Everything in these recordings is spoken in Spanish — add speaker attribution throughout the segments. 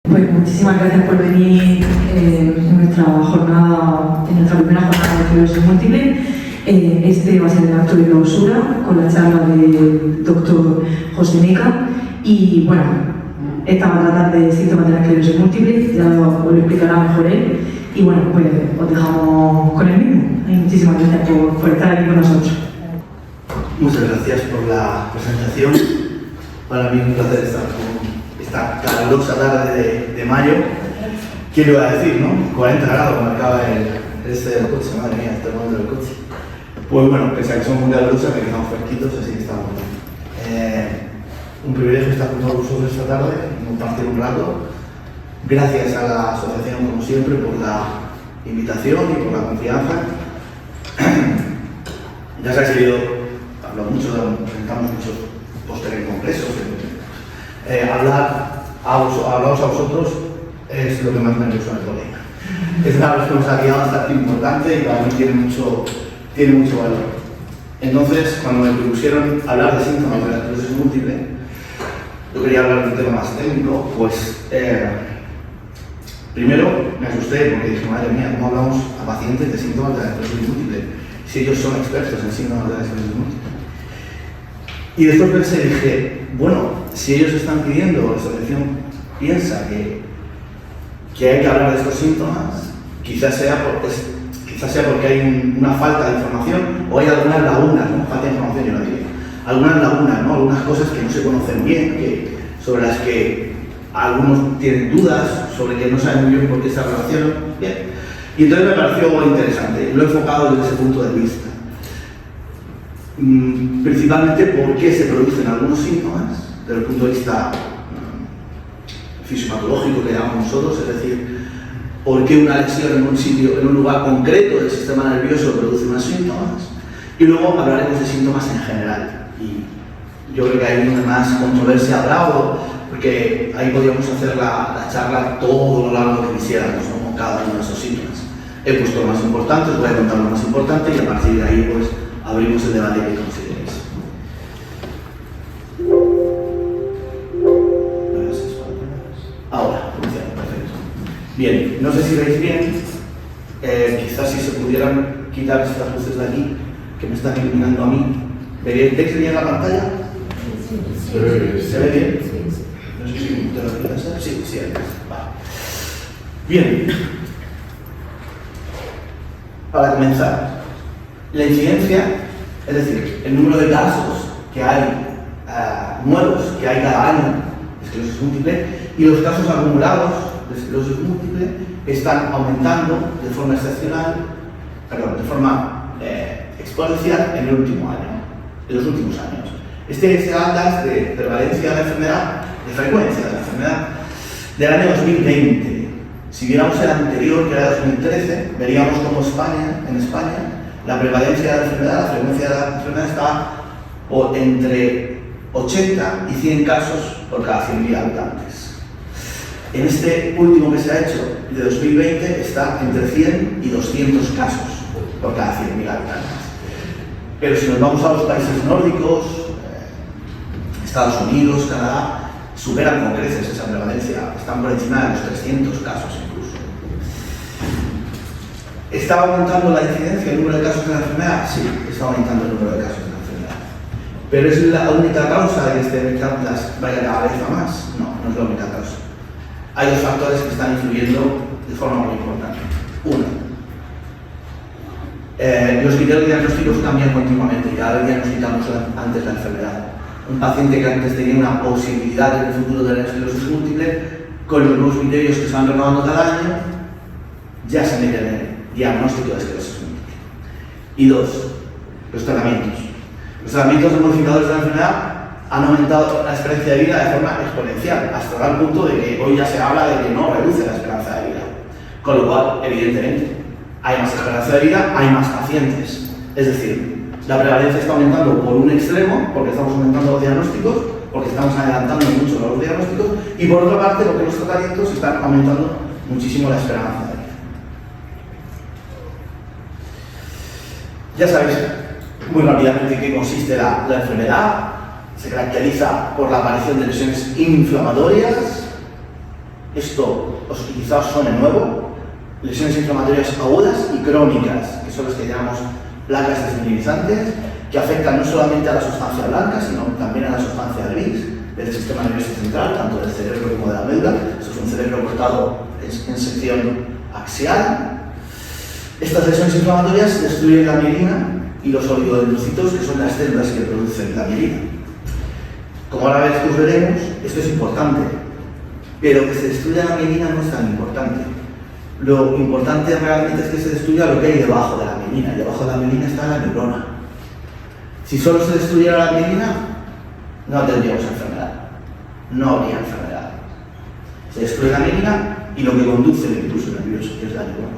Speaker 1: Pues muchísimas gracias por venir en nuestra primera jornada de esclerosis múltiple. Este va a ser el acto de clausura con la charla del doctor José Meca. Y bueno, esta va a tratar de síntomas de la esclerosis múltiple, ya os lo explicará mejor él. Y bueno, pues os dejamos con él mismo. Y muchísimas gracias por estar aquí con nosotros.
Speaker 2: Muchas gracias por la presentación. Para mí es un placer estar con esta calurosa tarde de mayo. ¿Qué le iba a decir, no? 40 grados marcaba el este del coche, madre mía, este momento del coche. Pues bueno, pese a que somos muy calurosos, que quedamos fresquitos, así que estamos bien. Un privilegio estar con todos vosotros esta tarde, compartir un rato. Gracias a la asociación, como siempre, por la invitación y por la confianza. Ya se ha seguido, hablo mucho, presentamos muchos pósteres en congresos. Hablaros a vosotros es lo que más me gusta en el colegio. Es una responsabilidad bastante importante y para mí tiene mucho valor. Entonces, cuando me propusieron hablar de síntomas de la esclerosis múltiple, yo quería hablar de un tema más técnico, pues primero me asusté porque dije, madre mía, ¿cómo hablamos a pacientes de síntomas de la esclerosis múltiple si ellos son expertos en síntomas de la esclerosis múltiple? Y después pensé y dije, bueno, si ellos están pidiendo, la asociación piensa que hay que hablar de estos síntomas, quizás sea porque hay una falta de información o hay algunas lagunas, ¿no? Falta de información, yo no diría. Algunas lagunas, ¿no? Algunas cosas que no se conocen bien, sobre las que algunos tienen dudas, sobre que no saben muy bien por qué se relacionan. Bien. Y entonces me pareció interesante, lo he enfocado desde ese punto de vista. Principalmente por qué se producen algunos síntomas, desde el punto de vista fisiopatológico que llamamos nosotros, es decir, por qué una lesión en un sitio, en un lugar concreto del sistema nervioso produce unos síntomas, y luego hablaremos de síntomas en general. Y yo creo que hay donde más controversia habrá, porque ahí podríamos hacer la charla todo lo largo que quisiéramos, ¿no? Con cada uno de esos síntomas. He puesto lo más importante, os voy a contar lo más importante y a partir de ahí pues abrimos el debate que consideréis. Ahora, funciona, perfecto. Bien, no sé si veis bien, quizás si se pudieran quitar estas luces de aquí, que me están iluminando a mí. ¿Veis bien la pantalla? Sí. ¿Se ve bien? Sí. No sé si te lo quieres hacer. Sí, vale. Bien. Para comenzar, la incidencia, es decir, el número de casos que hay nuevos que hay cada año de esclerosis múltiple y los casos acumulados de esclerosis múltiple están aumentando de forma exponencial en el último año, en los últimos años. Este es datos de prevalencia de la enfermedad, de frecuencia de la enfermedad del año 2020. Si viéramos el anterior, que era 2013, veríamos como en España, la prevalencia de la enfermedad, la frecuencia de la enfermedad estaba entre 80 y 100 casos por cada 100.000 habitantes. En este último que se ha hecho, de 2020, está entre 100 y 200 casos por cada 100.000 habitantes. Pero si nos vamos a los países nórdicos, Estados Unidos, Canadá, superan con creces esa prevalencia, están por encima de los 300 casos incluso. ¿Está aumentando la incidencia, el número de casos de la enfermedad? Sí, está aumentando el número de casos de la enfermedad. ¿Pero es la única causa de que este vaya cada vez a más? No, no es la única causa. Hay dos factores que están influyendo de forma muy importante. Uno, los criterios diagnósticos cambian continuamente, cada vez diagnosticamos antes la enfermedad. Un paciente que antes tenía una posibilidad en el futuro de la esclerosis múltiple, con los nuevos criterios que se van renovando cada año, ya se mete en el diagnóstico de esclerosis múltiple. Y dos, los tratamientos. Los tratamientos de modificadores de la enfermedad han aumentado la esperanza de vida de forma exponencial, hasta tal punto de que hoy ya se habla de que no reduce la esperanza de vida. Con lo cual, evidentemente, hay más esperanza de vida, hay más pacientes. Es decir, la prevalencia está aumentando por un extremo, porque estamos aumentando los diagnósticos, porque estamos adelantando mucho los diagnósticos, y por otra parte, porque los tratamientos están aumentando muchísimo la esperanza de vida. Ya sabéis muy rápidamente en qué consiste la enfermedad. Se caracteriza por la aparición de lesiones inflamatorias esto quizás suene nuevo, lesiones inflamatorias agudas y crónicas, que son las que llamamos placas desmineralizantes, que afectan no solamente a la sustancia blanca, sino también a la sustancia gris del sistema nervioso central, tanto del cerebro como de la médula. Esto es un cerebro cortado en sección axial. Estas lesiones inflamatorias destruyen la mielina y los oligodendrocitos, que son las células que producen la mielina. Como ahora después veremos, esto es importante, pero que se destruya la mielina no es tan importante. Lo importante realmente es que se destruya lo que hay debajo de la mielina, y debajo de la mielina está la neurona. Si solo se destruyera la mielina, no tendríamos enfermedad, no habría enfermedad. Se destruye la mielina y lo que conduce el impulso nervioso, que es la neurona.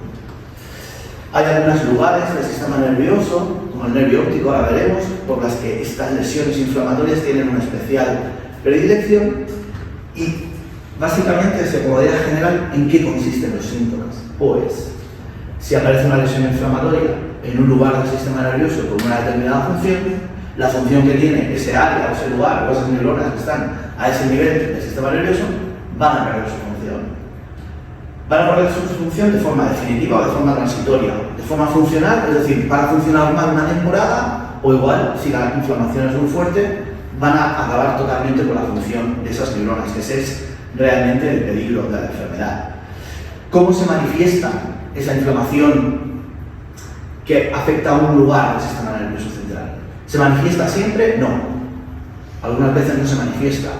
Speaker 2: Hay algunos lugares del sistema nervioso, como el nervio óptico, ahora veremos, por las que estas lesiones inflamatorias tienen una especial predilección, y básicamente se podría generar en qué consisten los síntomas. Pues, si aparece una lesión inflamatoria en un lugar del sistema nervioso con una determinada función, la función que tiene ese área o ese lugar o esas neuronas que están a ese nivel del sistema nervioso van a perder su función. Van a perder su función de forma definitiva o de forma transitoria. De forma funcional, es decir, van a funcionar mal una temporada, o igual, si la inflamación es muy fuerte, van a acabar totalmente con la función de esas neuronas, que ese es realmente el peligro de la enfermedad. ¿Cómo se manifiesta esa inflamación que afecta a un lugar del sistema nervioso central? ¿Se manifiesta siempre? No. Algunas veces no se manifiesta,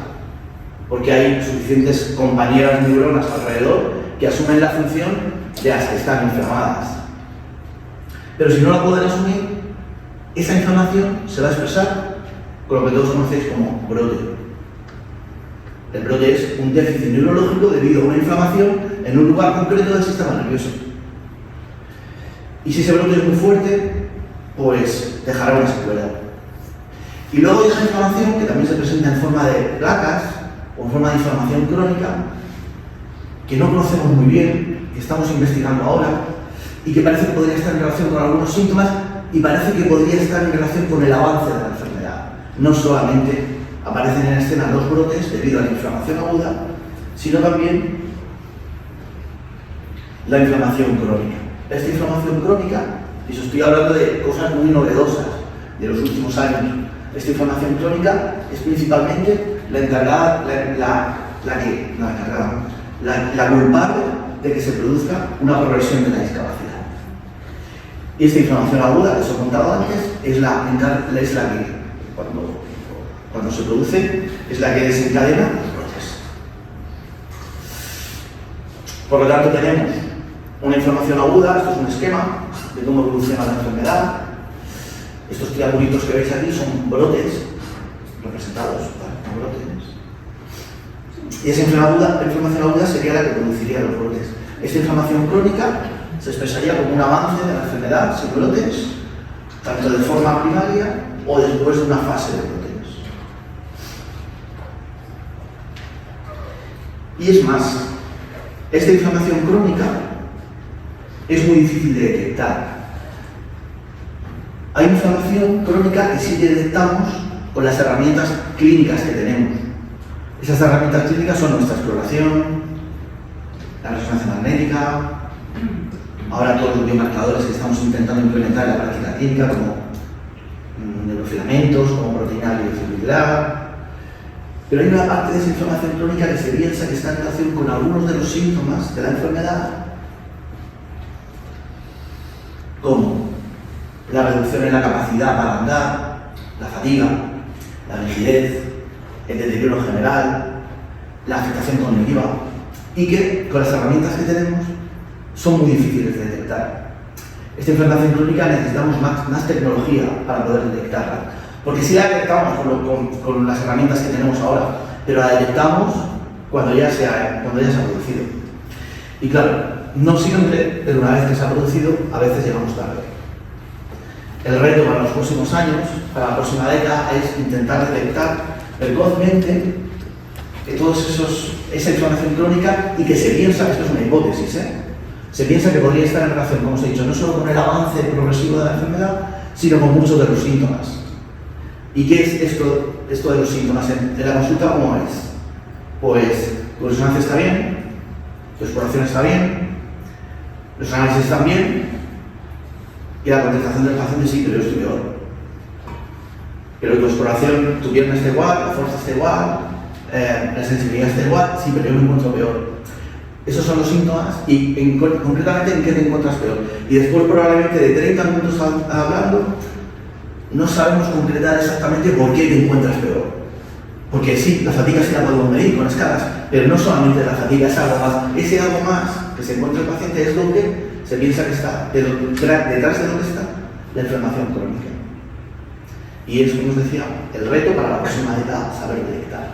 Speaker 2: porque hay suficientes compañeras neuronas alrededor que asumen la función de las que están inflamadas. Pero si no la pueden asumir, esa inflamación se va a expresar con lo que todos conocéis como brote. El brote es un déficit neurológico debido a una inflamación en un lugar concreto del sistema nervioso. Y si ese brote es muy fuerte, pues dejará una secuela. Y luego hay esa inflamación que también se presenta en forma de placas o en forma de inflamación crónica, que no conocemos muy bien, que estamos investigando ahora, y que parece que podría estar en relación con algunos síntomas, y parece que podría estar en relación con el avance de la enfermedad. No solamente aparecen en escena los brotes debido a la inflamación aguda, sino también la inflamación crónica. Esta inflamación crónica, y os estoy hablando de cosas muy novedosas de los últimos años, esta inflamación crónica es principalmente la encargada, la culpable de que se produzca una progresión de la discapacidad. Y esta inflamación aguda, que os he contado antes, es la que cuando se produce, es la que desencadena los brotes. Por lo tanto, tenemos una inflamación aguda. Esto es un esquema de cómo evoluciona la enfermedad. Estos triangulitos que veis aquí son brotes representados por brotes. Y esa inflamación aguda sería la que produciría los brotes. Esta inflamación crónica se expresaría como un avance de la enfermedad sin brotes, tanto de forma primaria o después de una fase de brotes. Y es más, esta inflamación crónica es muy difícil de detectar. Hay inflamación crónica que sí detectamos con las herramientas clínicas que tenemos. Esas herramientas clínicas son nuestra exploración, la resonancia magnética, ahora todos los biomarcadores que estamos intentando implementar en la práctica clínica, como neurofilamentos, como proteína glicofibrilar. Pero hay una parte de esa inflamación crónica que se piensa que está en relación con algunos de los síntomas de la enfermedad, como la reducción en la capacidad para andar, la fatiga, la rigidez, el deterioro general, la afectación cognitiva, y que con las herramientas que tenemos son muy difíciles de detectar. Esta inflamación crónica necesitamos más tecnología para poder detectarla, porque sí la detectamos con las herramientas que tenemos ahora, pero la detectamos cuando ya se ha producido. Y claro, no siempre, pero una vez que se ha producido, a veces llegamos tarde. El reto para los próximos años, para la próxima década, es intentar detectar precozmente esa inflamación crónica, y que se piensa, esto es una hipótesis, se piensa que podría estar en relación, como os he dicho, no solo con el avance progresivo de la enfermedad, sino con muchos de los síntomas. ¿Y qué es esto de los síntomas? En la consulta, ¿cómo es? Pues tu resonancia está bien, Tu exploración está bien, los análisis están bien, y la contestación del paciente sí, pero yo estoy peor. Pero tu exploración, tu pierna está igual, la fuerza está igual, la sensibilidad está igual, sí, pero yo me encuentro peor. Esos son los síntomas y concretamente en qué te encuentras peor. Y después probablemente de 30 minutos hablando, no sabemos concretar exactamente por qué te encuentras peor. Porque sí, la fatiga sí la podemos medir con escalas, pero no solamente la fatiga, es algo más. Ese algo más que se encuentra el paciente es donde se piensa que está, detrás de donde está la inflamación crónica. Y es, como os decía, el reto para la próxima etapa, saber detectar.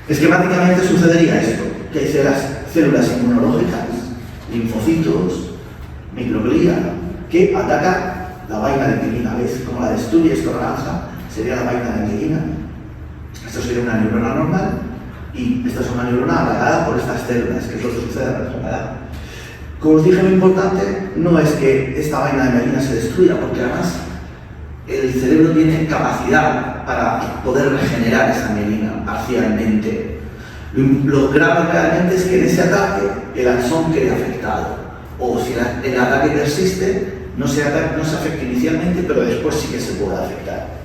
Speaker 2: Esquemáticamente sucedería esto, que hay células inmunológicas, linfocitos, microglía, que atacan la vaina de mielina. ¿Ves? Como la destruye esto naranja, sería la vaina de mielina. Esto sería una neurona normal y esta es una neurona atacada por estas células, que es lo que sucede en la enfermedad. Como os dije, lo importante no es que esta vaina de mielina se destruya, porque además el cerebro tiene capacidad para poder regenerar esa mielina parcialmente. Lo grave realmente es que en ese ataque el axón quede afectado, o si el ataque persiste, no se afecta inicialmente, pero después sí que se puede afectar.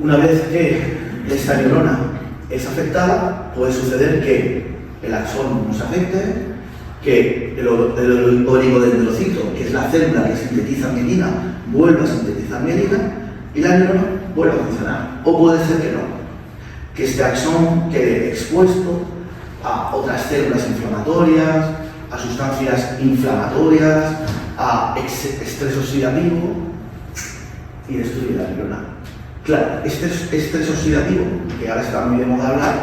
Speaker 2: Una vez que esta neurona es afectada, puede suceder que el axón no se afecte, que el oligodendrocito, que es la célula que sintetiza mielina, vuelva a sintetizar mielina y la neurona vuelva a funcionar. O puede ser que no, que este axón quede expuesto a otras células inflamatorias, a sustancias inflamatorias, a estrés oxidativo y destruye la neurona. Claro, este estrés oxidativo, que ahora está muy de moda hablar,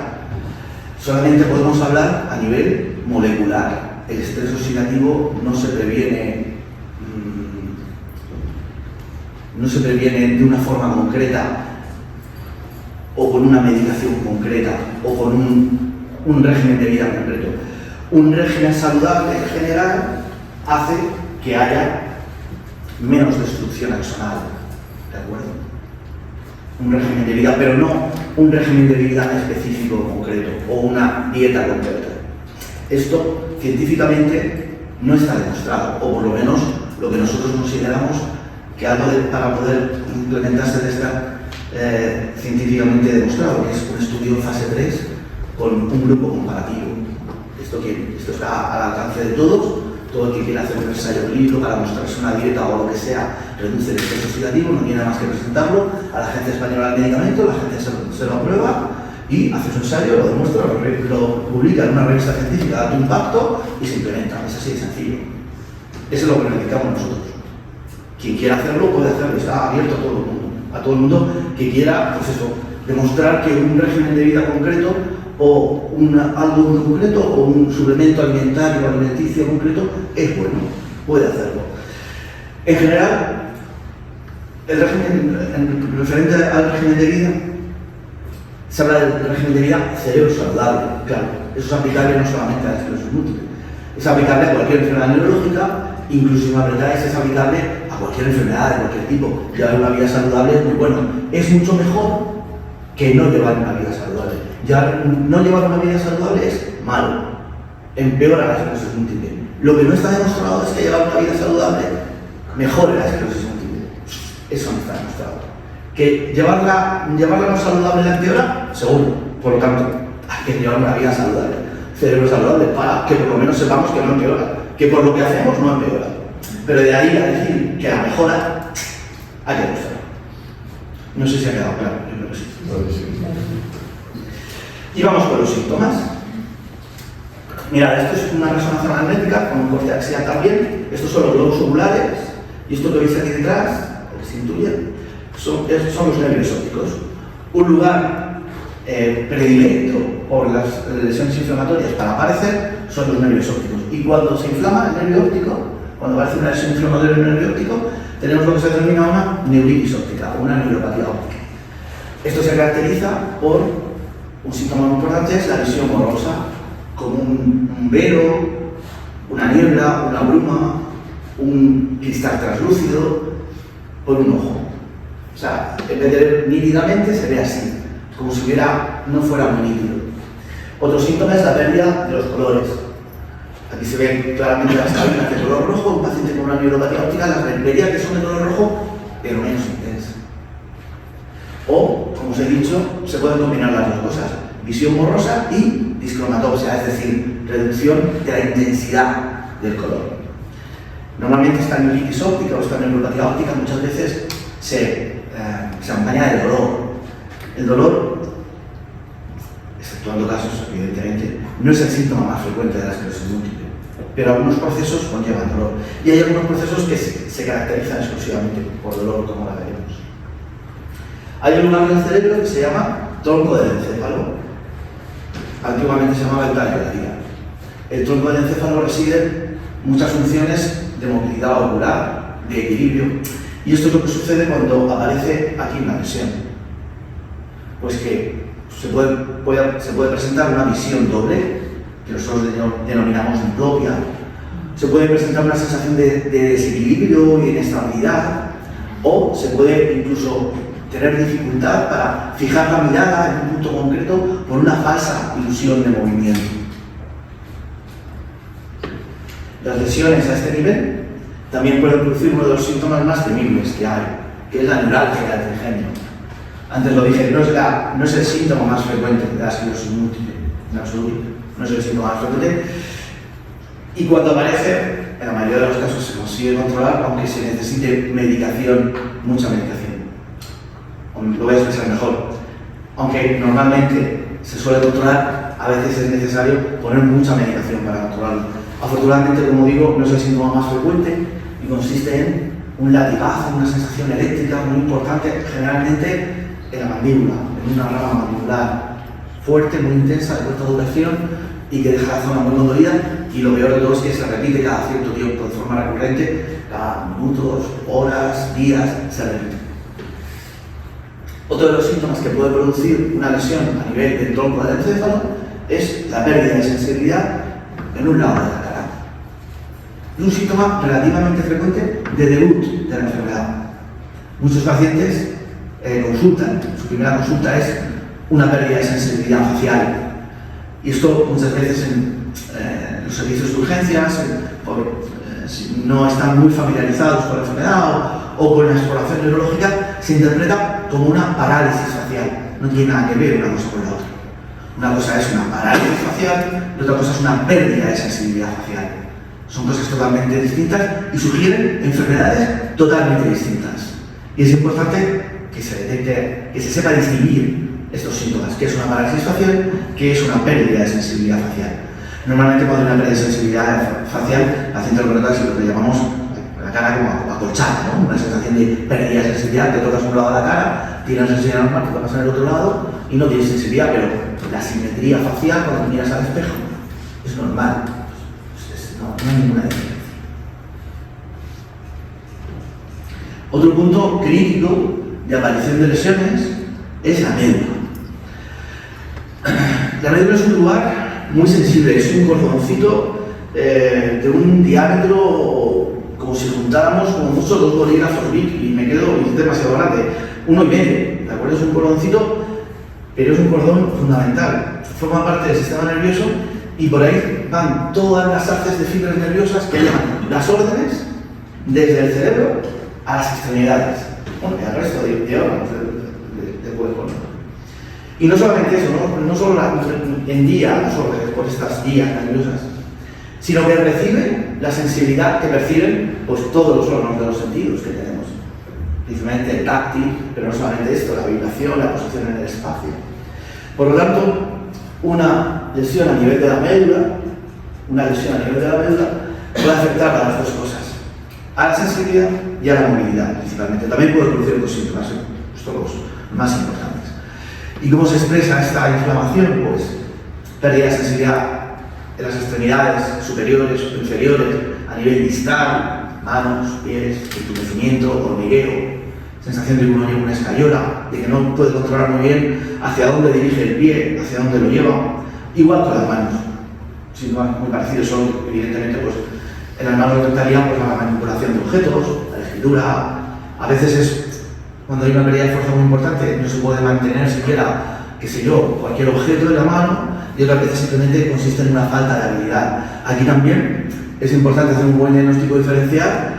Speaker 2: solamente podemos hablar a nivel molecular. El estrés oxidativo no se previene de una forma concreta o con una medicación concreta o con un régimen de vida concreto. Un régimen saludable en general hace que haya menos destrucción axonal, ¿de acuerdo? Un régimen de vida, pero no un régimen de vida específico concreto o una dieta concreta. Esto científicamente no está demostrado, o por lo menos lo que nosotros consideramos que para poder implementarse de estar científicamente demostrado, que es un estudio en fase 3 con un grupo comparativo. Esto está al alcance de todos. Todo el que quiera hacer un ensayo clínico para mostrarse una dieta o lo que sea, reduce el estrés oxidativo, no tiene nada más que presentarlo a la Agencia Española del Medicamento, la gente se lo aprueba y hace su ensayo, lo demuestra, lo publica en una revista científica de alto impacto y se implementa. Es así de sencillo. Eso es lo que necesitamos nosotros. Quien quiera hacerlo puede hacerlo, está abierto a todo el mundo que quiera, pues eso, demostrar que un régimen de vida concreto o algo en concreto o un suplemento alimentario o alimenticio concreto es bueno, puede hacerlo. En general, referente al régimen de vida, se habla del régimen de vida cerebro saludable. Claro, eso es aplicable no solamente a la esclerosis múltiple, es aplicable a cualquier enfermedad neurológica, incluso en verdad es aplicable a cualquier enfermedad de cualquier tipo. Llevar una vida saludable es muy bueno, es mucho mejor que no llevar una vida saludable. Ya no llevar una vida saludable es malo, empeora la esclerosis múltiple. Lo que no está demostrado es que llevar una vida saludable mejore la esclerosis múltiple. Eso no está demostrado. Que llevarla no saludable la empeora, seguro. Por lo tanto, hay que llevar una vida saludable, cerebro saludable, para que por lo menos sepamos que no empeora, que por lo que hacemos no empeora. Pero de ahí a decir que la mejora, hay que demostrarlo. No sé si ha quedado claro, yo creo que sí. Y vamos con los síntomas. Mirad, esto es una resonancia magnética con un corte axial también. Estos son los globos oculares y esto que veis aquí detrás, lo que se intuye, son los nervios ópticos. Un lugar predilecto por las lesiones inflamatorias para aparecer son los nervios ópticos. Y cuando se inflama el nervio óptico, cuando aparece una lesión inflamatoria en el nervio óptico, tenemos lo que se denomina una neuritis óptica o una neuropatía óptica. Esto se caracteriza por un síntoma muy importante, es la visión borrosa, como un velo, una niebla, una bruma, un cristal translúcido por un ojo. O sea, en vez de ver nítidamente, se ve así, como si no fuera muy nítido. Otro síntoma es la pérdida de los colores. Aquí se ven claramente las cabinas de color rojo, un paciente con una neuropatía óptica las vería que son de color rojo, pero menos intensa. O, como os he dicho, se pueden combinar las dos cosas, visión borrosa y discromatopsia, es decir, reducción de la intensidad del color. Normalmente esta neuritis óptica o esta neuropatía óptica muchas veces se acompaña del dolor. El dolor, exceptuando casos, evidentemente, no es el síntoma más frecuente de la esclerosis múltiple, pero algunos procesos conllevan dolor. Y hay algunos procesos que se caracterizan exclusivamente por dolor, como la veremos. Hay un lugar del cerebro que se llama tronco del encéfalo. Antiguamente se llamaba el tallo de la tira. El tronco del encéfalo reside muchas funciones de movilidad ocular, de equilibrio, y esto es lo que sucede cuando aparece aquí una lesión. Pues que se puede presentar una visión doble, que nosotros denominamos diplopia. Se puede presentar una sensación de desequilibrio y inestabilidad, o se puede incluso tener dificultad para fijar la mirada en un punto concreto por una falsa ilusión de movimiento. Las lesiones a este nivel también pueden producir uno de los síntomas más temibles que hay, que es la neuralgia del trigenio. Antes lo dije, no es el síntoma más frecuente de la esclerosis múltiple, en absoluto, no es el síntoma más frecuente. Y cuando aparece, en la mayoría de los casos se consigue controlar, aunque se necesite medicación, mucha medicación. Lo voy a expresar mejor. Aunque normalmente se suele controlar, a veces es necesario poner mucha medicación para controlarlo. Afortunadamente, como digo, no es el síntoma más frecuente y consiste en un latigazo, una sensación eléctrica muy importante, generalmente en la mandíbula, en una rama mandibular fuerte, muy intensa, de corta duración y que deja la zona muy dolorida. Y lo peor de todo es que se repite cada cierto tiempo de forma recurrente, cada minutos, horas, días, se repite. Otro de los síntomas que puede producir una lesión a nivel del tronco del encéfalo es la pérdida de sensibilidad en un lado de la cara. Es un síntoma relativamente frecuente de debut de la enfermedad. Muchos pacientes consultan, su primera consulta es una pérdida de sensibilidad facial. Y esto muchas veces en los servicios de urgencias, si no están muy familiarizados con la enfermedad o con la exploración neurológica, se interpreta como una parálisis facial. No tiene nada que ver una cosa con la otra. Una cosa es una parálisis facial y otra cosa es una pérdida de sensibilidad facial. Son cosas totalmente distintas y sugieren enfermedades totalmente distintas. Y es importante que se detecte, que se sepa distinguir estos síntomas, que es una parálisis facial, que es una pérdida de sensibilidad facial. Normalmente cuando hay una pérdida de sensibilidad facial, el paciente lo nota lo que llamamos la cara como acolchada, ¿no? Una sensación de pérdida de sensibilidad, te tocas un lado de la cara, tienes sensibilidad normal, te tocas en el otro lado y no tienes sensibilidad, pero la simetría facial cuando miras al espejo es normal, no hay ninguna diferencia. Otro punto crítico de aparición de lesiones es la médula. La médula es un lugar muy sensible, es un cordoncito de un diámetro como si juntáramos como mucho dos bolígrafos Bic y me quedo demasiado grande, 1,5, ¿de acuerdo? Es un cordoncito, pero es un cordón fundamental, forma parte del sistema nervioso y por ahí van todas las haces de fibras nerviosas que llevan las órdenes desde el cerebro a las extremidades, bueno, y al resto de órganos del cuerpo, ¿no? Y no solamente eso, no solo envía los órdenes por estas vías nerviosas, sino que recibe la sensibilidad que perciben pues, todos los órganos de los sentidos que tenemos, principalmente el táctil, pero no solamente esto, la vibración, la posición en el espacio. Por lo tanto, una lesión a nivel de la médula, puede afectar a las dos cosas, a la sensibilidad y a la movilidad, principalmente. También puede producir otros síntomas, estos los más importantes. ¿Y cómo se expresa esta inflamación? Pues pérdida de sensibilidad en las extremidades superiores o inferiores, a nivel distal, manos, pies, entumecimiento, hormigueo, sensación de que uno lleva una escayola, de que no puede controlar muy bien hacia dónde dirige el pie, hacia dónde lo lleva. Igual con las manos, síntomas muy parecidos son, evidentemente, pues en las manos tratarían pues, la manipulación de objetos, la escritura. A veces es cuando hay una pérdida de fuerza muy importante, no se puede mantener siquiera, qué sé yo, cualquier objeto en la mano y otras veces simplemente consiste en una falta de habilidad. Aquí también es importante hacer un buen diagnóstico diferencial,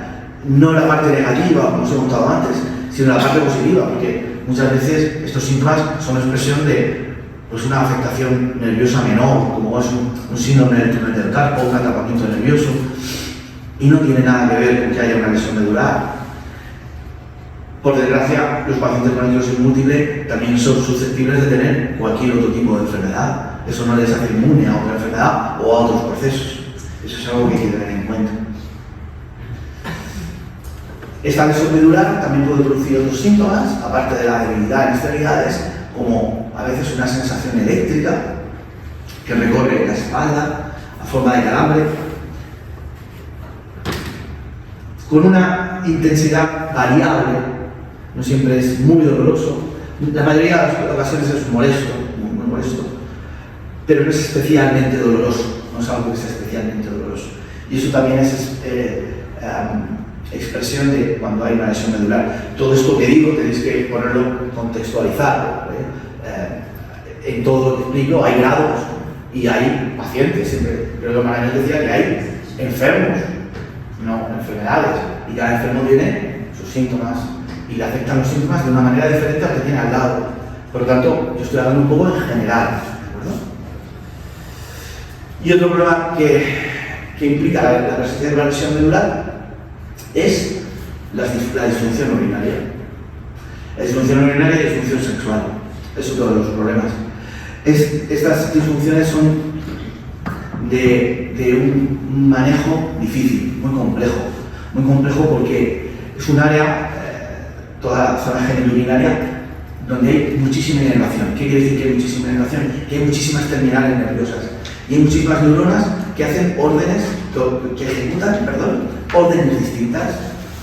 Speaker 2: no la parte negativa, como os he contado antes, sino la parte positiva, porque muchas veces estos síntomas son expresión de pues, una afectación nerviosa menor, como es un síndrome del túnel del carpo, un atrapamiento nervioso, y no tiene nada que ver con que haya una lesión medular. Por desgracia, los pacientes con esclerosis múltiple también son susceptibles de tener cualquier otro tipo de enfermedad. Eso no les hace inmune a otra enfermedad o a otros procesos. Eso es algo que hay que tener en cuenta. Esta lesión medular también puede producir otros síntomas, aparte de la debilidad en extremidades, como a veces una sensación eléctrica que recorre la espalda a forma de calambre, con una intensidad variable. No siempre es muy doloroso, la mayoría de las ocasiones es molesto, muy molesto, pero no es especialmente doloroso, no es algo que sea especialmente doloroso. Y eso también es expresión de cuando hay una lesión medular. Todo esto que digo tenéis que ponerlo, contextualizarlo. En todo lo que explico hay grados y hay pacientes, siempre. Pero Magalhães decía que hay enfermos, no enfermedades, y cada enfermo tiene sus síntomas y le afectan los síntomas de una manera diferente al que tiene al lado. Por lo tanto, yo estoy hablando un poco en general, ¿de acuerdo? Y otro problema que implica la presencia de una lesión medular es la disfunción urinaria. La disfunción urinaria y la disfunción sexual. Es otro de los problemas. Estas disfunciones son de un manejo difícil, muy complejo porque es un área, toda la zona genitourinaria, donde hay muchísima inervación. ¿Qué quiere decir que hay muchísima inervación? Que hay muchísimas terminales nerviosas y hay muchísimas neuronas que hacen órdenes, que ejecutan, órdenes distintas.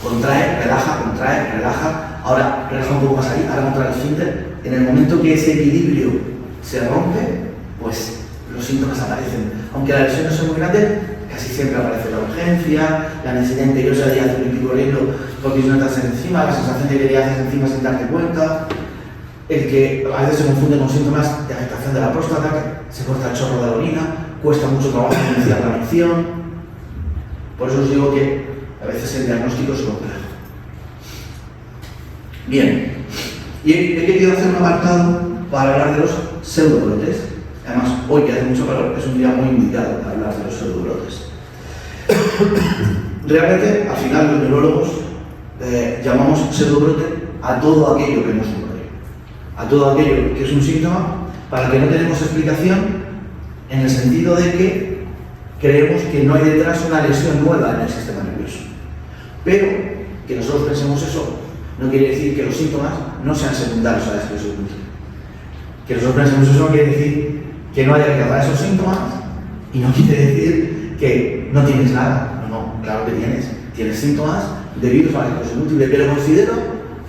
Speaker 2: Contrae, relaja, ahora relaja un poco más ahí, ahora contra el esfínter. En el momento que ese equilibrio se rompe, pues los síntomas aparecen. Aunque la lesión no sea muy grande, casi siempre aparece la urgencia, la necesidad imperiosa de hacer pipí corriendo porque no te haces encima, la sensación de que te haces encima sin darte cuenta, el que a veces se confunde con síntomas de afectación de la próstata, que se corta el chorro de la orina, cuesta mucho trabajo iniciar la micción. Por eso os digo que a veces el diagnóstico es complejo. Bien, y he querido hacer un apartado para hablar de los pseudobrotes. Además, hoy que hace mucho calor, es un día muy indicado para hablar de los pseudobrotes. Realmente, al final, los neurólogos llamamos pseudobrote a todo aquello que no es un brote, a todo aquello que es un síntoma para el que no tenemos explicación, en el sentido de que creemos que no hay detrás una lesión nueva en el sistema nervioso. Pero que nosotros pensemos eso no quiere decir que los síntomas no sean secundarios a la esclerosis múltiple. Que nosotros pensemos eso no quiere decir que no haya que tratar esos síntomas y no quiere decir que no tienes nada. No, claro que tienes síntomas debidos a la esclerosis múltiple, pero considero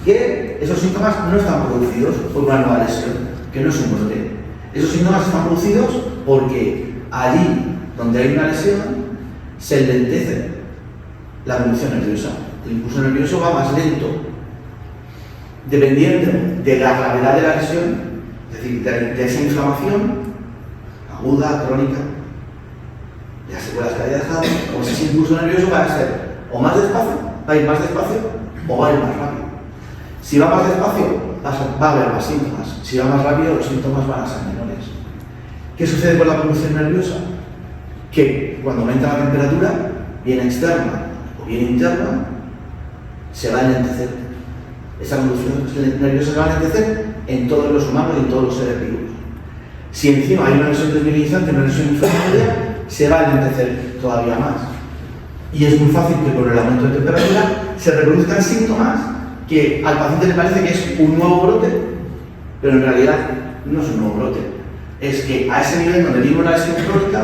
Speaker 2: que esos síntomas no están producidos por una nueva lesión, que no es un brote. Esos síntomas están producidos porque allí donde hay una lesión se lentece la conducción nerviosa. El impulso nervioso va más lento, dependiendo de la gravedad de la lesión, es decir, de esa inflamación aguda, crónica, de las secuelas que haya dejado, pues ese impulso nervioso va a ser o más despacio, va a ir más despacio o va a ir más rápido. Si va más despacio, va a haber más síntomas. Si va más rápido, los síntomas van a ser menores. ¿Qué sucede con la conducción nerviosa? Que cuando aumenta la temperatura, bien externa o bien interna, se va a enlentecer. Esa conducción nerviosa se va a enlentecer en todos los humanos y en todos los seres vivos. Si encima hay una lesión desmineralizante, una lesión inflamatoria, se va a enlentecer todavía más. Y es muy fácil que con el aumento de temperatura se reproduzcan síntomas que al paciente le parece que es un nuevo brote, pero en realidad no es un nuevo brote. Es que a ese nivel donde tiene una lesión crónica,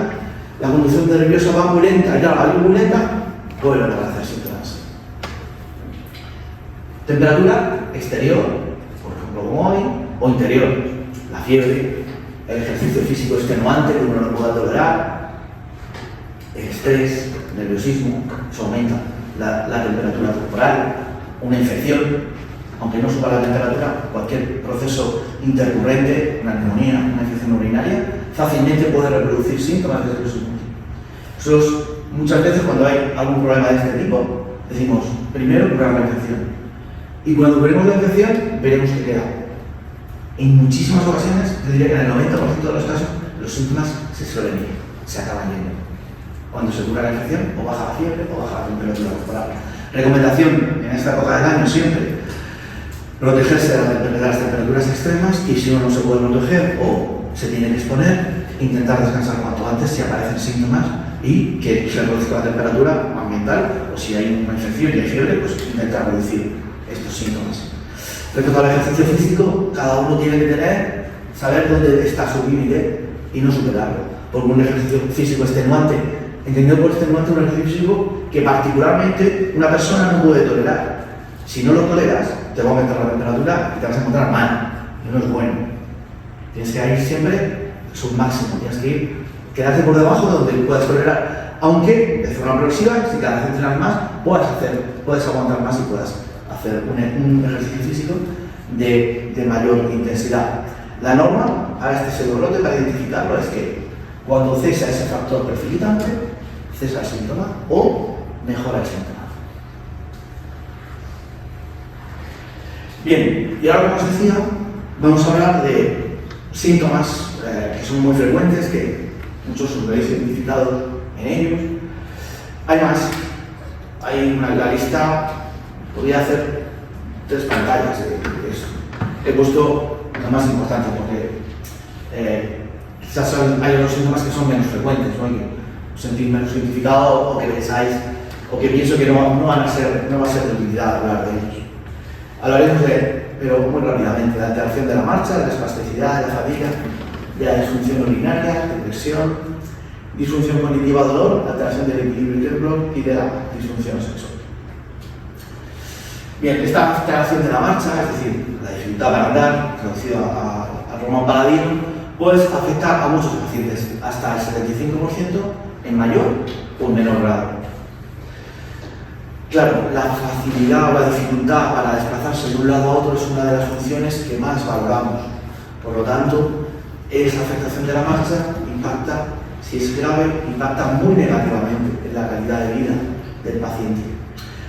Speaker 2: la conducción nerviosa va muy lenta, y al va muy lenta, vuelven a aparecer síntomas. Temperatura exterior, por ejemplo como hoy, o interior, la fiebre, el ejercicio físico extenuante que uno no pueda tolerar, el estrés, el nerviosismo, eso aumenta la temperatura corporal, una infección, aunque no suba la temperatura, cualquier proceso intercurrente, una neumonía, una infección urinaria, fácilmente puede reproducir síntomas de esclerosis múltiple. Nosotros, muchas veces cuando hay algún problema de este tipo, decimos, primero curar la infección. Y cuando curemos la infección, veremos qué queda. En muchísimas ocasiones, yo diría que en el 90% de los casos, los síntomas se suelen ir, se acaban yendo. Cuando se cura la infección, o baja la fiebre o baja la temperatura corporal. Recomendación en esta época del año siempre, protegerse de las temperaturas extremas, y si uno no se puede proteger o se tiene que exponer, intentar descansar cuanto antes si aparecen síntomas y que se reduzca la temperatura ambiental, o si hay una infección y hay fiebre, pues intentar reducir estos síntomas. Respecto al ejercicio físico, cada uno tiene que saber dónde está su límite y no superarlo. Porque un ejercicio físico extenuante, entendido por extenuante un ejercicio físico que particularmente una persona no puede tolerar. Si no lo toleras, te va a aumentar la temperatura y te vas a encontrar mal, y no es bueno. Tienes que ir siempre a su máximo, tienes que quedarte por debajo de donde puedas tolerar, aunque de forma progresiva, si cada vez entrenas más, puedes aguantar más y puedas hacer un ejercicio físico de mayor intensidad. La norma para este pseudobrote, para identificarlo, es que cuando cesa ese factor precipitante, cesa el síntoma o mejora el síntoma. Bien, y ahora, como os decía, vamos a hablar de síntomas que son muy frecuentes, que muchos os veis identificados en ellos. Hay más, hay la lista, podría hacer 3 pantallas de eso. He puesto lo más importante porque quizás hay otros síntomas que son menos frecuentes, ¿no? Y os sentís menos identificado, o que pensáis, o que pienso que no va a ser de utilidad hablar de ellos. Hablaremos pero muy rápidamente, de la alteración de la marcha, de la espasticidad, de la fatiga, de la disfunción urinaria, depresión, disfunción cognitiva, dolor, alteración del equilibrio interno y de la disfunción sexual. Bien, esta alteración de la marcha, es decir, la dificultad para andar, traducido a Román Paladino, puede afectar a muchos pacientes, hasta el 75% en mayor o en menor grado. Claro, la facilidad o la dificultad para desplazarse de un lado a otro es una de las funciones que más valoramos. Por lo tanto, esa afectación de la marcha impacta, si es grave, impacta muy negativamente en la calidad de vida del paciente.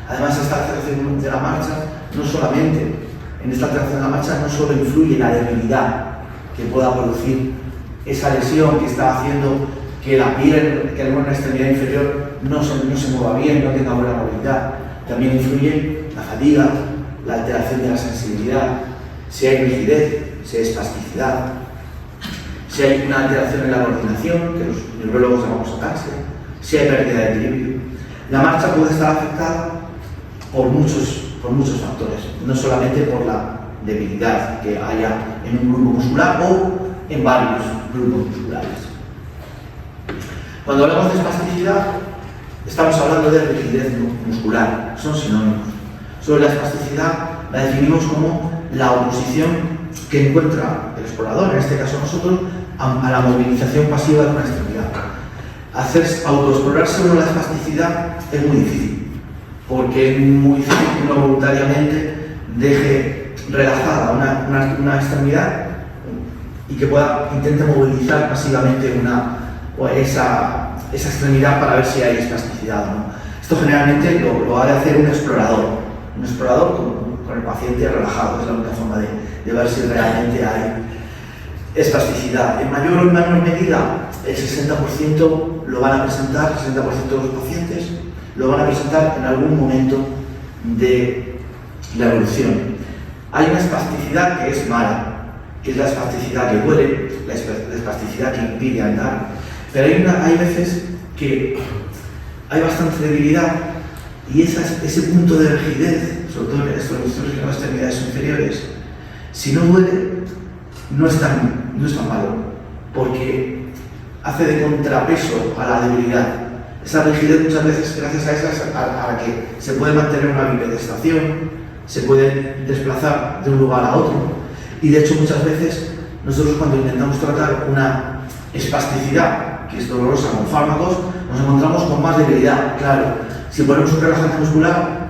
Speaker 2: Además, esta alteración de la marcha no solamente, en esta alteración de la marcha no solo influye la debilidad que pueda producir esa lesión que está haciendo que la piel, que alguna extremidad inferior no se mueva bien, no tenga buena movilidad. También influye la fatiga, la alteración de la sensibilidad, si hay rigidez, si hay espasticidad, si hay una alteración en la coordinación, que los neurólogos llamamos ataxia, si hay pérdida de equilibrio. La marcha puede estar afectada por muchos factores, no solamente por la debilidad que haya en un grupo muscular o en varios grupos musculares. Cuando hablamos de espasticidad, estamos hablando de rigidez muscular, son sinónimos. Sobre la espasticidad la definimos como la oposición que encuentra el explorador, en este caso nosotros, a la movilización pasiva de una extremidad. Autoexplorarse sobre la espasticidad es muy difícil, porque es muy difícil que uno voluntariamente deje relajada una extremidad y que intente movilizar pasivamente esa extremidad para ver si hay espasticidad o no. Esto generalmente lo ha de hacer un explorador con el paciente relajado, es la única forma de ver si realmente hay espasticidad. En mayor o menor medida, el 60% lo van a presentar, el 60% de los pacientes lo van a presentar en algún momento de la evolución. Hay una espasticidad que es mala, que es la espasticidad que duele, la espasticidad que impide andar, pero hay veces que hay bastante debilidad y ese punto de rigidez, sobre todo en las extremidades inferiores, si no duele, no es tan malo, porque hace de contrapeso a la debilidad. Esa rigidez muchas veces, gracias a esa, a que se puede mantener una bipedestación, se puede desplazar de un lugar a otro, y de hecho muchas veces nosotros cuando intentamos tratar una espasticidad que es dolorosa con fármacos, nos encontramos con más debilidad. Claro, si ponemos un relajante muscular,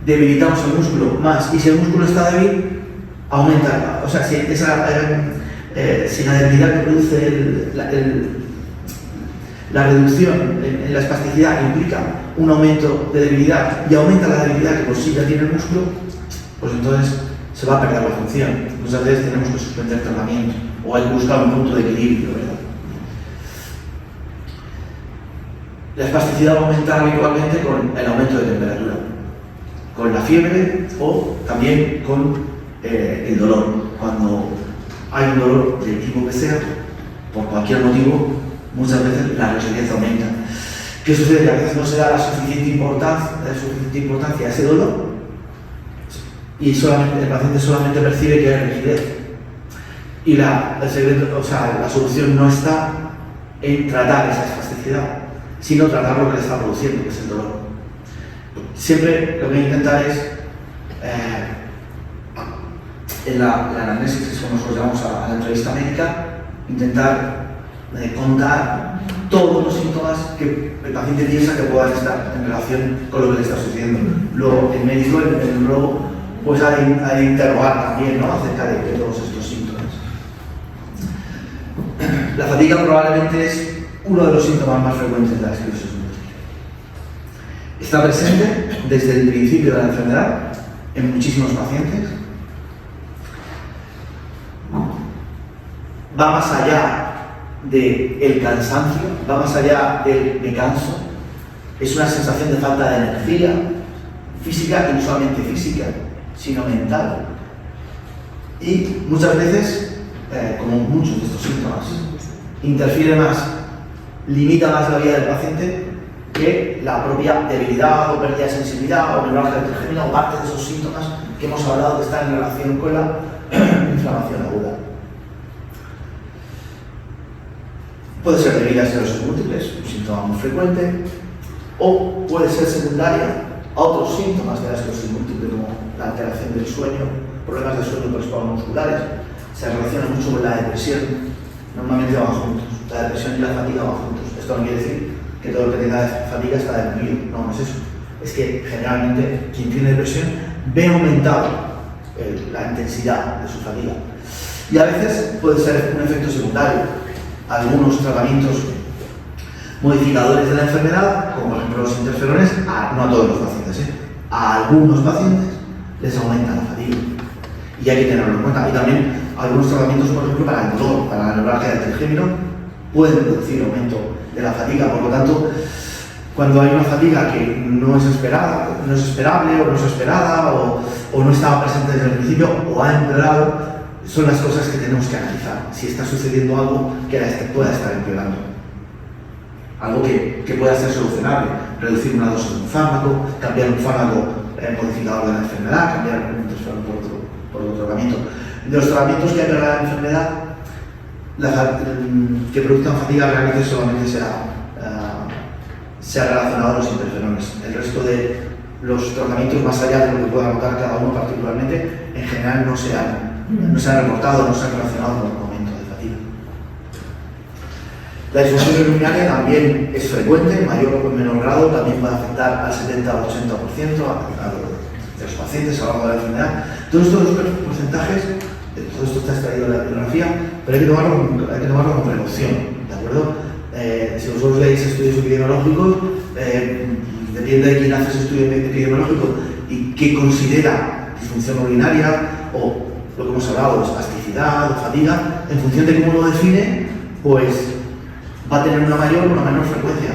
Speaker 2: debilitamos el músculo más, y si el músculo está débil, aumenta. O sea, si si la debilidad que produce la reducción en la espasticidad implica un aumento de debilidad y aumenta la debilidad que por sí ya tiene el músculo, pues entonces se va a perder la función. Muchas veces tenemos que suspender tratamiento o hay que buscar un punto de equilibrio, ¿verdad? La espasticidad va a aumentar habitualmente con el aumento de temperatura, con la fiebre o también con el dolor. Cuando hay un dolor del tipo que sea, por cualquier motivo, muchas veces la resiliencia aumenta. ¿Qué sucede? Que a veces no se da la suficiente importancia a ese dolor y el paciente solamente percibe que hay rigidez. Y la solución no está en tratar esa espasticidad, sino tratar lo que le está produciendo, que es el dolor. Siempre lo que voy a intentar es, en la anamnesis, que es como nosotros llamamos a la entrevista médica, intentar contar todos los síntomas que el paciente piensa que puedan estar en relación con lo que le está sucediendo. Luego, el médico, el neurólogo, pues ha de interrogar también, ¿no?, acerca de todos estos síntomas. La fatiga probablemente es uno de los síntomas más frecuentes de la esclerosis múltiple. Está presente desde el principio de la enfermedad en muchísimos pacientes. Va más allá del cansancio, va más allá del me canso. Es una sensación de falta de energía física, y no solamente física, sino mental. Y muchas veces, como muchos de estos síntomas, interfiere más, limita más la vida del paciente que la propia debilidad o pérdida de sensibilidad o neuralgia del trigémino o parte de esos síntomas que hemos hablado que están en relación con la inflamación aguda. Puede ser debido a esclerosis múltiples, un síntoma muy frecuente, o puede ser secundaria a otros síntomas de la esclerosis múltiple, como la alteración del sueño, problemas de sueño por espasmos musculares. Se relaciona mucho con la depresión, normalmente van juntos, la depresión y la fatiga van juntos. Esto no quiere decir que todo el que tenga fatiga está deprimido, no es eso. Es que generalmente quien tiene depresión ve aumentado la intensidad de su fatiga. Y a veces puede ser un efecto secundario. Algunos tratamientos modificadores de la enfermedad, como por ejemplo los interferones, no a todos los pacientes, a algunos pacientes les aumenta la fatiga. Y hay que tenerlo en cuenta. Y también algunos tratamientos, por ejemplo, para el dolor, para la neuralgia del trigémino, pueden producir aumento de la fatiga. Por lo tanto, cuando hay una fatiga que no es esperada, no es esperable o no es esperada o no estaba presente desde el principio o ha empeorado, son las cosas que tenemos que analizar. Si está sucediendo algo que pueda estar empeorando. Algo que pueda ser solucionable. Reducir una dosis de un fármaco, cambiar un fármaco modificador de la enfermedad, cambiar un interferón por otro tratamiento. De los tratamientos que hay para la enfermedad que produzcan fatiga realmente solamente se ha relacionado a los interferones. El resto de los tratamientos, más allá de lo que pueda notar cada uno particularmente, en general no se han reportado, no se han relacionado con el aumento de fatiga. La disfunción urinaria también es frecuente, en mayor o menor grado, también puede afectar al 70 o 80% de los pacientes a lo largo de la enfermedad. Todos estos porcentajes, todo esto está extraído de la bibliografía, pero hay que tomarlo con precaución, ¿de acuerdo? Si vosotros leéis estudios epidemiológicos, depende de quién hace ese estudio epidemiológico y qué considera disfunción urinaria o lo que hemos hablado de espasticidad o fatiga, en función de cómo lo define, pues va a tener una mayor o una menor frecuencia.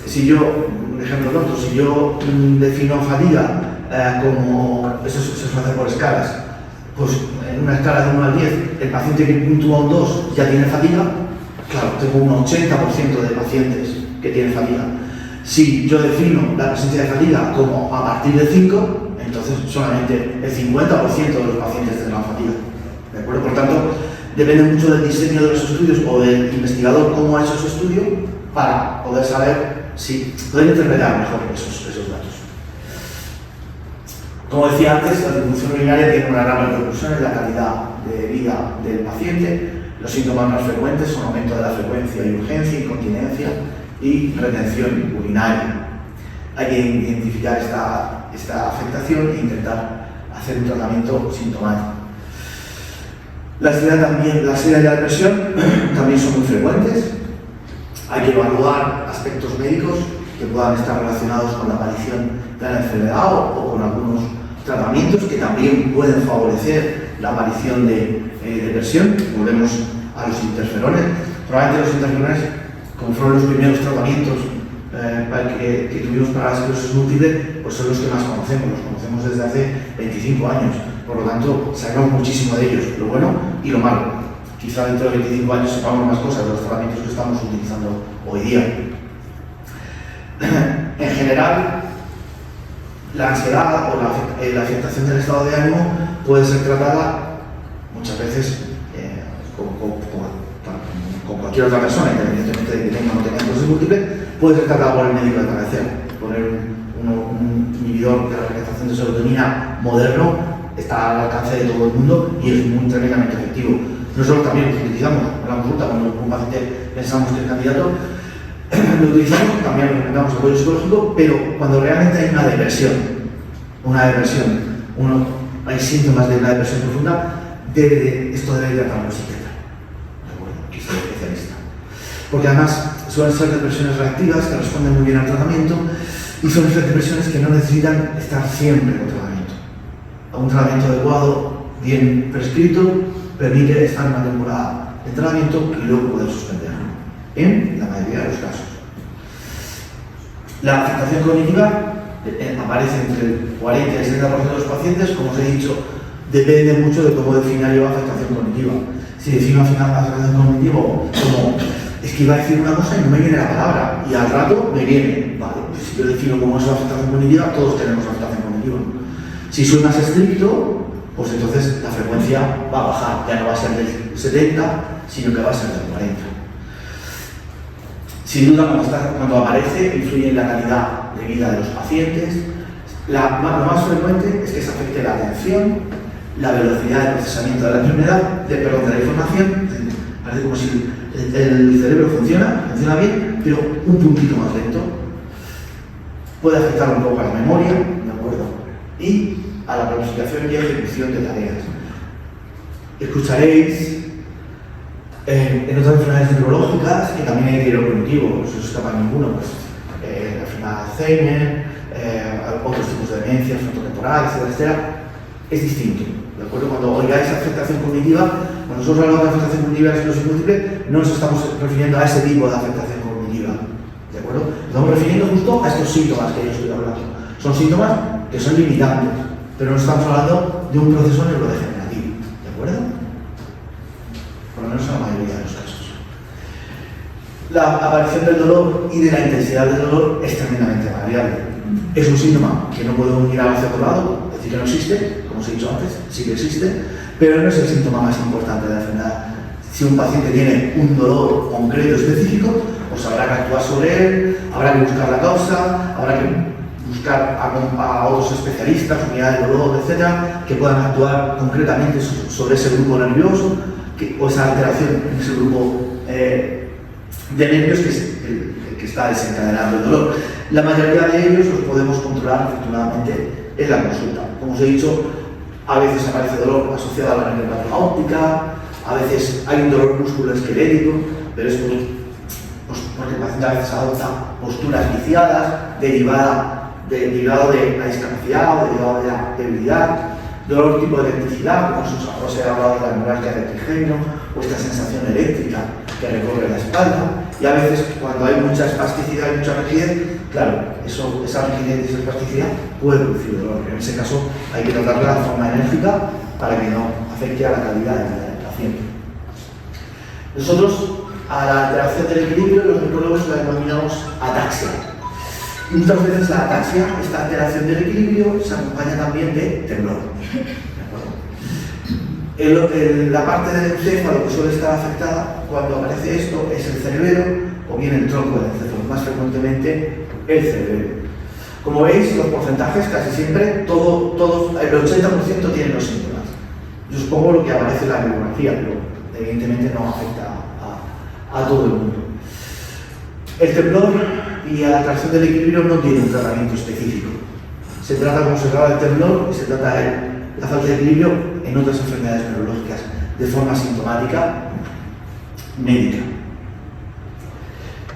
Speaker 2: Si yo, un ejemplo tonto, si yo defino fatiga como, eso se hace por escalas, pues en una escala de 1 al 10, el paciente que puntúa un 2 ya tiene fatiga, claro, tengo un 80% de pacientes que tienen fatiga. Si yo defino la presencia de fatiga como a partir de 5, entonces solamente el 50% de los pacientes tendrán fatiga. ¿De acuerdo? Por tanto, depende mucho del diseño de los estudios o del investigador cómo ha hecho su estudio para poder saber si poder interpretar mejor esos datos. Como decía antes, la disfunción urinaria tiene una gran repercusión en la calidad de vida del paciente. Los síntomas más frecuentes son aumento de la frecuencia y urgencia, incontinencia y retención urinaria. Hay que identificar esta afectación e intentar hacer un tratamiento sintomático. La ansiedad y la depresión también son muy frecuentes. Hay que evaluar aspectos médicos que puedan estar relacionados con la aparición de la enfermedad o con algunos tratamientos que también pueden favorecer la aparición de depresión. Volvemos a los interferones. Probablemente los interferones, como fueron los primeros tratamientos que tuvimos para la esclerosis múltiple, pues son los que más conocemos. Los conocemos desde hace 25 años. Por lo tanto, sabemos muchísimo de ellos, lo bueno y lo malo. Quizá dentro de 25 años sepamos más cosas de los tratamientos que estamos utilizando hoy día. En general, la ansiedad o la afectación del estado de ánimo puede ser tratada muchas veces con cualquier otra persona, independientemente de que tenga o no tenga esclerosis múltiple, puede ser tratada por el médico de cabecera. Poner un inhibidor de la recaptación de serotonina moderno está al alcance de todo el mundo y es muy tremendamente efectivo. Nosotros también lo utilizamos en la consulta cuando un paciente pensamos que es candidato, lo utilizamos, también recomendamos apoyo psicológico, pero cuando realmente hay una depresión, hay síntomas de una depresión profunda, esto debe tratarlo el psiquiatra, ¿de acuerdo? Que es el especialista. Porque además suelen ser depresiones reactivas que responden muy bien al tratamiento y son depresiones que no necesitan estar siempre con tratamiento. Un tratamiento adecuado, bien prescrito, permite estar en una temporada de tratamiento y luego poder suspenderlo, en la mayoría de los casos. La afectación cognitiva aparece entre el 40 y el 60% de los pacientes. Como os he dicho, depende mucho de cómo defina yo afectación cognitiva. Si defino afectación cognitiva como es que iba a decir una cosa y no me viene la palabra, y al rato me viene, vale, pues si yo defino cómo es la afectación cognitiva, todos tenemos afectación cognitiva. Si soy más estricto, pues entonces la frecuencia va a bajar, ya no va a ser del 70, sino que va a ser del 40. Sin duda, cuando aparece, influye en la calidad de vida de los pacientes. Lo más frecuente es que se afecte la atención, la velocidad de procesamiento de la enfermedad, de la información. Parece como si el cerebro funciona bien, pero un puntito más lento. Puede afectar un poco a la memoria, ¿de acuerdo? Y a la planificación y ejecución de tareas. Escucharéis en otras enfermedades neurológicas que también hay deterioro cognitivo, no se escapa ninguno, pues la enfermedad de Alzheimer, otros tipos de demencias frontotemporales, etc. Es distinto, ¿de acuerdo? Cuando oigáis afectación cognitiva, cuando nosotros hablamos de afectación cognitiva de esclerosis múltiple, no nos estamos refiriendo a ese tipo de afectación cognitiva, ¿de acuerdo? Nos estamos refiriendo justo a estos síntomas que yo estoy hablando. Son síntomas que son limitantes, pero no estamos hablando de un proceso neurodegenerativo, ¿de acuerdo? Por lo menos en la mayoría de los casos. La aparición del dolor y de la intensidad del dolor es tremendamente variable. Es un síntoma que no podemos mirar hacia otro lado, decir que no existe, como os he dicho antes, sí que existe, pero no es el síntoma más importante de la enfermedad. Si un paciente tiene un dolor concreto específico, pues habrá que actuar sobre él, habrá que buscar la causa, habrá que buscar a otros especialistas, unidades de dolor, etcétera, que puedan actuar concretamente sobre ese grupo nervioso o esa alteración en ese grupo de nervios que está desencadenando el dolor. La mayoría de ellos los podemos controlar afortunadamente en la consulta. Como os he dicho, a veces aparece dolor asociado a la neuropatía óptica, a veces hay un dolor musculoesquelético, pero es porque el paciente a veces adopta posturas viciadas, derivado de la discapacidad o derivado de la debilidad, dolor tipo de electricidad, como os he hablado de la neuralgia del trigémino, o esta sensación eléctrica que recorre la espalda, y a veces cuando hay mucha espasticidad y mucha rigidez, claro, esa rigidez y esa espasticidad puede producir dolor. En ese caso hay que tratarla de forma enérgica para que no afecte a la calidad de vida del paciente. Nosotros a la alteración del equilibrio los neurólogos la denominamos ataxia. Y muchas veces la ataxia, esta alteración del equilibrio, se acompaña también de temblor. La parte del encéfalo que suele estar afectada cuando aparece esto es el cerebelo o bien el tronco del encéfalo, más frecuentemente el cerebelo. Como veis, los porcentajes casi siempre, el 80% tienen los síntomas. Yo supongo lo que aparece en la bibliografía, pero evidentemente no afecta a todo el mundo. El temblor y la alteración del equilibrio no tiene un tratamiento específico. Se trata como se trata el temblor y se trata la falta de equilibrio en otras enfermedades neurológicas. de forma sintomática médica.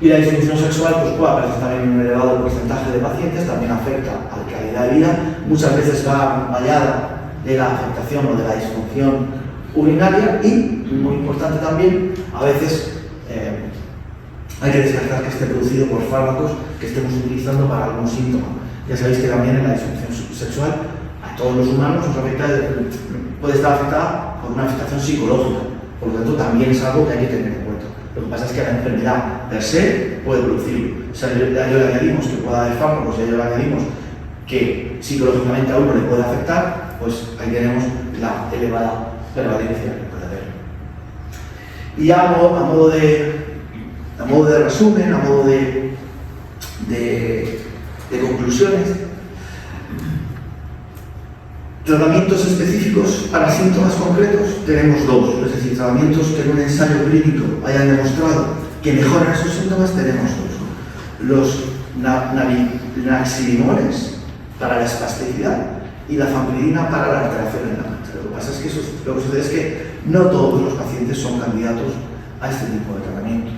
Speaker 2: Y la disfunción sexual pues, puede aparecer también en un elevado porcentaje de pacientes, también afecta a la calidad de vida, muchas veces va acompañada de la afectación o de la disfunción urinaria y, muy importante también, a veces hay que descartar que esté producido por fármacos que estemos utilizando para algún síntoma. Ya sabéis que también en la disfunción sexual a todos los humanos nos afecta, puede estar afectada por una afectación psicológica, por lo tanto también es algo que hay que tener en cuenta. Lo que pasa es que la enfermedad per se puede producirlo. O sea, a ello le añadimos que pueda haber fármacos y a ello le añadimos que psicológicamente a uno le puede afectar, pues ahí tenemos la elevada prevalencia que puede haber. Y ya a modo de resumen, a modo de conclusiones, tratamientos específicos para síntomas concretos tenemos dos, es decir, tratamientos que en un ensayo clínico hayan demostrado que mejoran esos síntomas tenemos dos. Los naxilimores para la espasticidad y la famotidina para la alteración en la mente. Lo que pasa es que lo que sucede es que no todos los pacientes son candidatos a este tipo de tratamiento.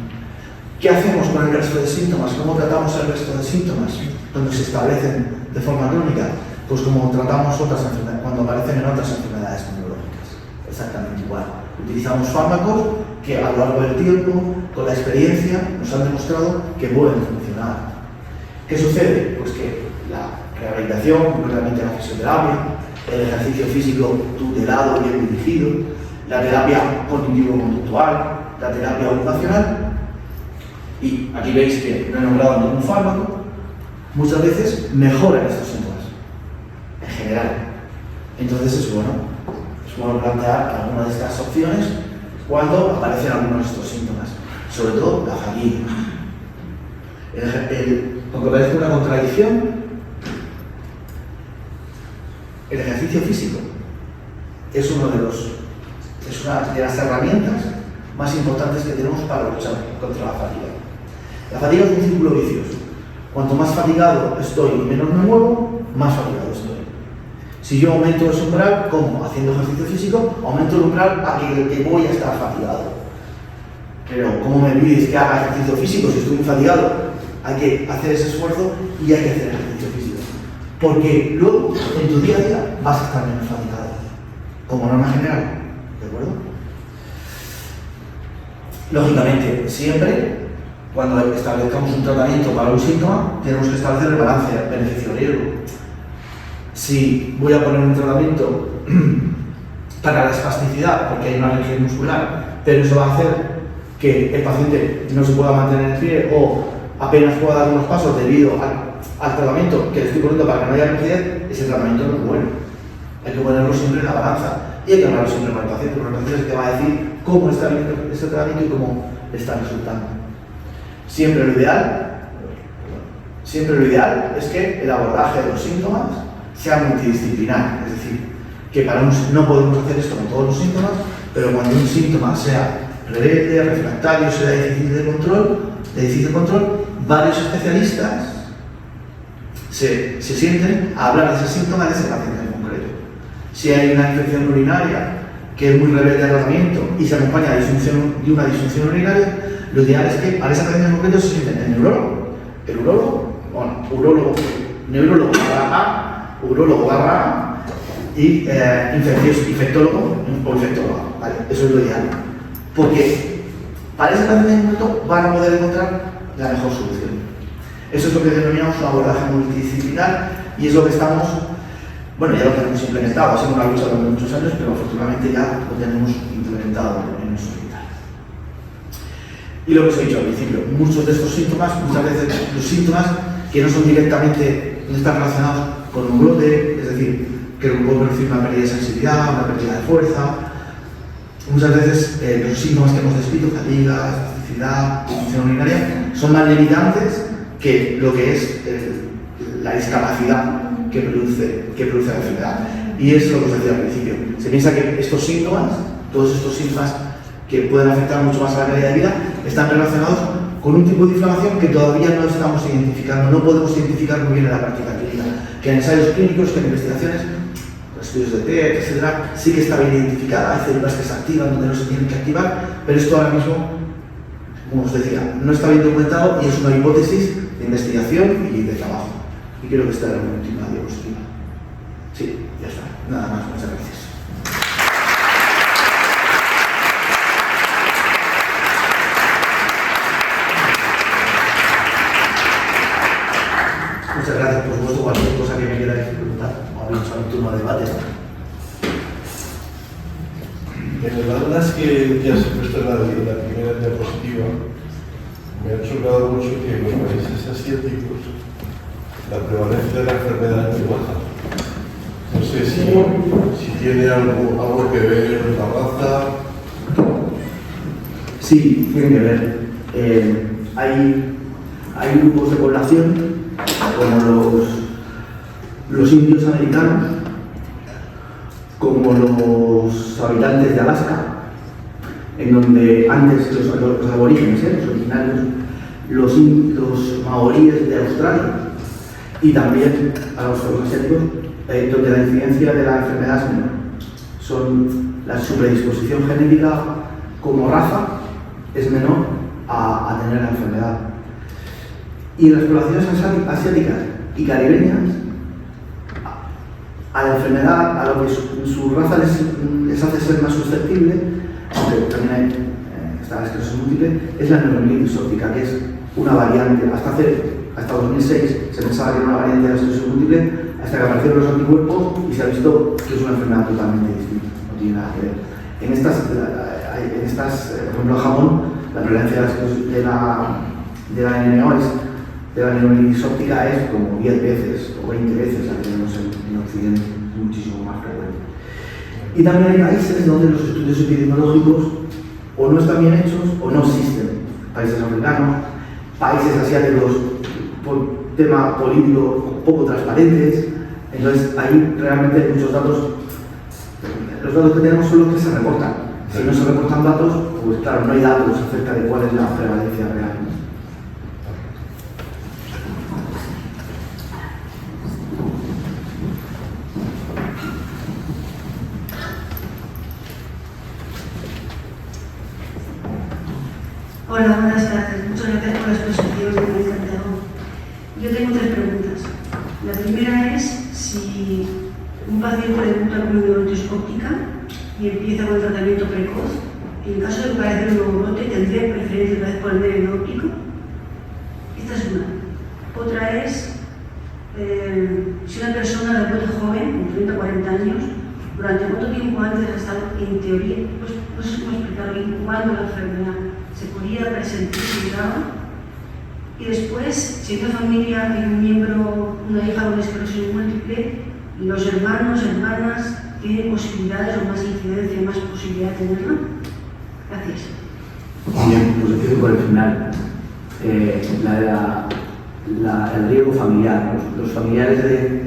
Speaker 2: ¿Qué hacemos con el resto de síntomas? ¿Cómo tratamos el resto de síntomas cuando se establecen de forma crónica? Pues como tratamos otras enfermedades, cuando aparecen en otras enfermedades neurológicas. Exactamente igual. Utilizamos fármacos que a lo largo del tiempo, con la experiencia, nos han demostrado que pueden funcionar. ¿Qué sucede? Pues que la rehabilitación, concretamente la fisioterapia, el ejercicio físico tutelado y bien dirigido, la terapia cognitivo-conductual, la terapia ocupacional, y aquí veis que no he nombrado ningún fármaco, muchas veces mejoran estos síntomas, en general. Entonces es bueno plantear alguna de estas opciones cuando aparecen algunos de estos síntomas, sobre todo la fatiga. Aunque parece una contradicción, el ejercicio físico es una de las herramientas más importantes que tenemos para luchar contra la fatiga. La fatiga es un círculo vicioso. Cuanto más fatigado estoy y menos me muevo, más fatigado estoy. Si yo aumento ese umbral, ¿cómo? Haciendo ejercicio físico, aumento el umbral a que voy a estar fatigado. Pero ¿cómo me pides que haga ejercicio físico si estoy muy fatigado? Hay que hacer ese esfuerzo y hay que hacer ejercicio físico. Porque luego, en tu día a día, vas a estar menos fatigado. Como norma general. ¿De acuerdo? Lógicamente, siempre, cuando establezcamos un tratamiento para un síntoma, tenemos que establecer el balance beneficio-riesgo. Si voy a poner un tratamiento para la espasticidad, porque hay una rigidez muscular, pero eso va a hacer que el paciente no se pueda mantener en pie o apenas pueda dar unos pasos debido al tratamiento que le estoy poniendo para que no haya rigidez, ese tratamiento no es bueno. Hay que ponerlo siempre en la balanza y hay que hablarlo siempre con el paciente, porque el paciente es el que va a decir cómo está viendo este tratamiento y cómo le está resultando. Siempre lo ideal es que el abordaje de los síntomas sea multidisciplinar, es decir, que no podemos hacer esto con todos los síntomas, pero cuando un síntoma sea rebelde, refractario, sea difícil de control, varios especialistas se sienten a hablar de ese síntoma de ese paciente en concreto. Si hay una infección urinaria que es muy rebelde al tratamiento y se acompaña de una disfunción urinaria, lo ideal es que para esa paciente en concreto se sienten el neurólogo, neurólogo barra y infectólogo o infectóloga. ¿Vale? Eso es lo ideal. Porque para ese paciente en concreto van a poder encontrar la mejor solución. Eso es lo que denominamos un abordaje multidisciplinar y es lo que estamos, ya lo tenemos implementado, ha sido una lucha durante muchos años, pero afortunadamente ya lo tenemos implementado en nuestro hospital. Y lo que os he dicho al principio, muchas veces los síntomas que no son directamente, no están relacionados con un brote, es decir, que puede producir una pérdida de sensibilidad, una pérdida de fuerza. Muchas veces los síntomas que hemos descrito, fatiga, elasticidad, disfunción urinaria, son más limitantes que lo que es la discapacidad que produce la enfermedad. Y es lo que os decía al principio. Se piensa que todos estos síntomas que pueden afectar mucho más a la calidad de vida, están relacionados con un tipo de inflamación que todavía no estamos identificando, no podemos identificar muy bien en la práctica clínica, que en ensayos clínicos, que en investigaciones, pues estudios de TEC, etcétera, sí que está bien identificada, hay células que se activan donde no se tienen que activar, pero esto ahora mismo, como os decía, no está bien documentado y es una hipótesis de investigación y de trabajo. Y creo que esta era una última diapositiva. Sí, ya está. Nada más, muchas gracias. Muchas gracias, por supuesto, cualquier cosa que me queráis preguntar. Abrimos a un turno de debate.
Speaker 3: La verdad es que ya se ha puesto en la primera diapositiva. Me ha chocado mucho que en los países asiáticos la prevalencia de la enfermedad es muy baja. No sé si tiene algo que ver la raza.
Speaker 2: Sí, tiene que ver. Hay grupos de población como los indios americanos, como los habitantes de Alaska, en donde antes los aborígenes, los originarios, los maoríes de Australia, y también a los asiáticos, donde la incidencia de la enfermedad es menor. Son su predisposición genética como raza es menor a tener la enfermedad. Y en las poblaciones asiáticas y caribeñas, a la enfermedad, a lo que su raza les hace ser más susceptible, aunque también hay está la esclerosis múltiple, es la neuromilitis óptica, que es una variante. Hasta 2006 se pensaba que era una variante de la esclerosis múltiple, hasta que aparecieron los anticuerpos y se ha visto que es una enfermedad totalmente distinta, no tiene nada que ver. En estas, por ejemplo, en Japón, la prevalencia de la NMO de la neuromilitis óptica es como 10 veces o 20 veces la que tenemos en Occidente, muchísimo más frecuente. Y también hay países donde los estudios epidemiológicos o no están bien hechos o no existen. Países africanos, países asiáticos por tema político poco transparentes. Entonces ahí realmente hay muchos datos. Los datos que tenemos son los que se reportan. Si no se reportan datos, pues claro, no hay datos acerca de cuál es la prevalencia real.
Speaker 4: Hola, buenas tardes. Muchas gracias por la exposición, me ha encantado. Yo tengo 3 preguntas. La primera es si un paciente debuta con neuritis óptica y empieza con el tratamiento precoz, en caso de padecer un nuevo brote, ¿tendría preferencia otra vez por el medio óptico? Esta es una. Otra es si una persona debuta joven, con 30 o 40 años, ¿durante cuánto tiempo antes ha estado, en teoría, pues no sé cómo explicarlo, incubando la enfermedad? ¿Se podría presentar si llegaba? Y después, si en una familia hay un miembro, una hija con esclerosis múltiple, los hermanos, hermanas, ¿tienen posibilidades o más incidencia, más posibilidad de tenerla? Gracias.
Speaker 2: Bien, pues empiezo por el final. El riesgo familiar. Los familiares de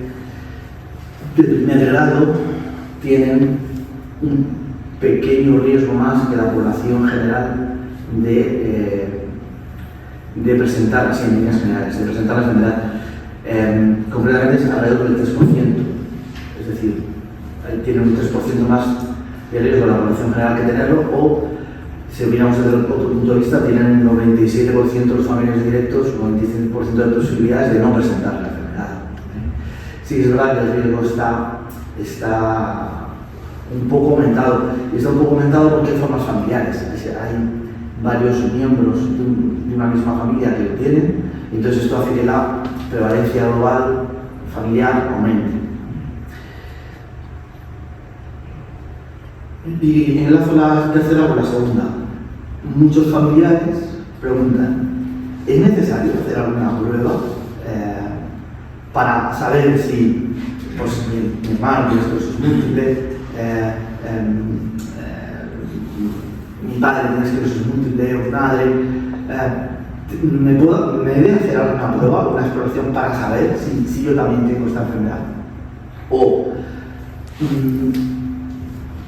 Speaker 2: primer grado tienen un pequeño riesgo más que la población general de presentar, así en líneas generales, de presentar la enfermedad. Concretamente es alrededor del 3%, es decir, tiene un 3% más de riesgo la población general que tenerlo, o si miramos desde otro punto de vista, tienen un 97% de los familiares directos, un 95% de posibilidades de no presentar la enfermedad. Sí, es verdad que el riesgo está un poco aumentado, y está un poco aumentado porque hay formas familiares. Hay varios miembros de una misma familia que lo tienen, y entonces esto hace que la prevalencia global familiar aumente. Y enlazo la tercera con la segunda. Muchos familiares preguntan: ¿es necesario hacer alguna prueba para saber si pues, mi hermano tiene esclerosis múltiple, mi padre tiene esclerosis múltiple o mi madre? ¿Me debe hacer alguna prueba, una exploración para saber si yo también tengo esta enfermedad? O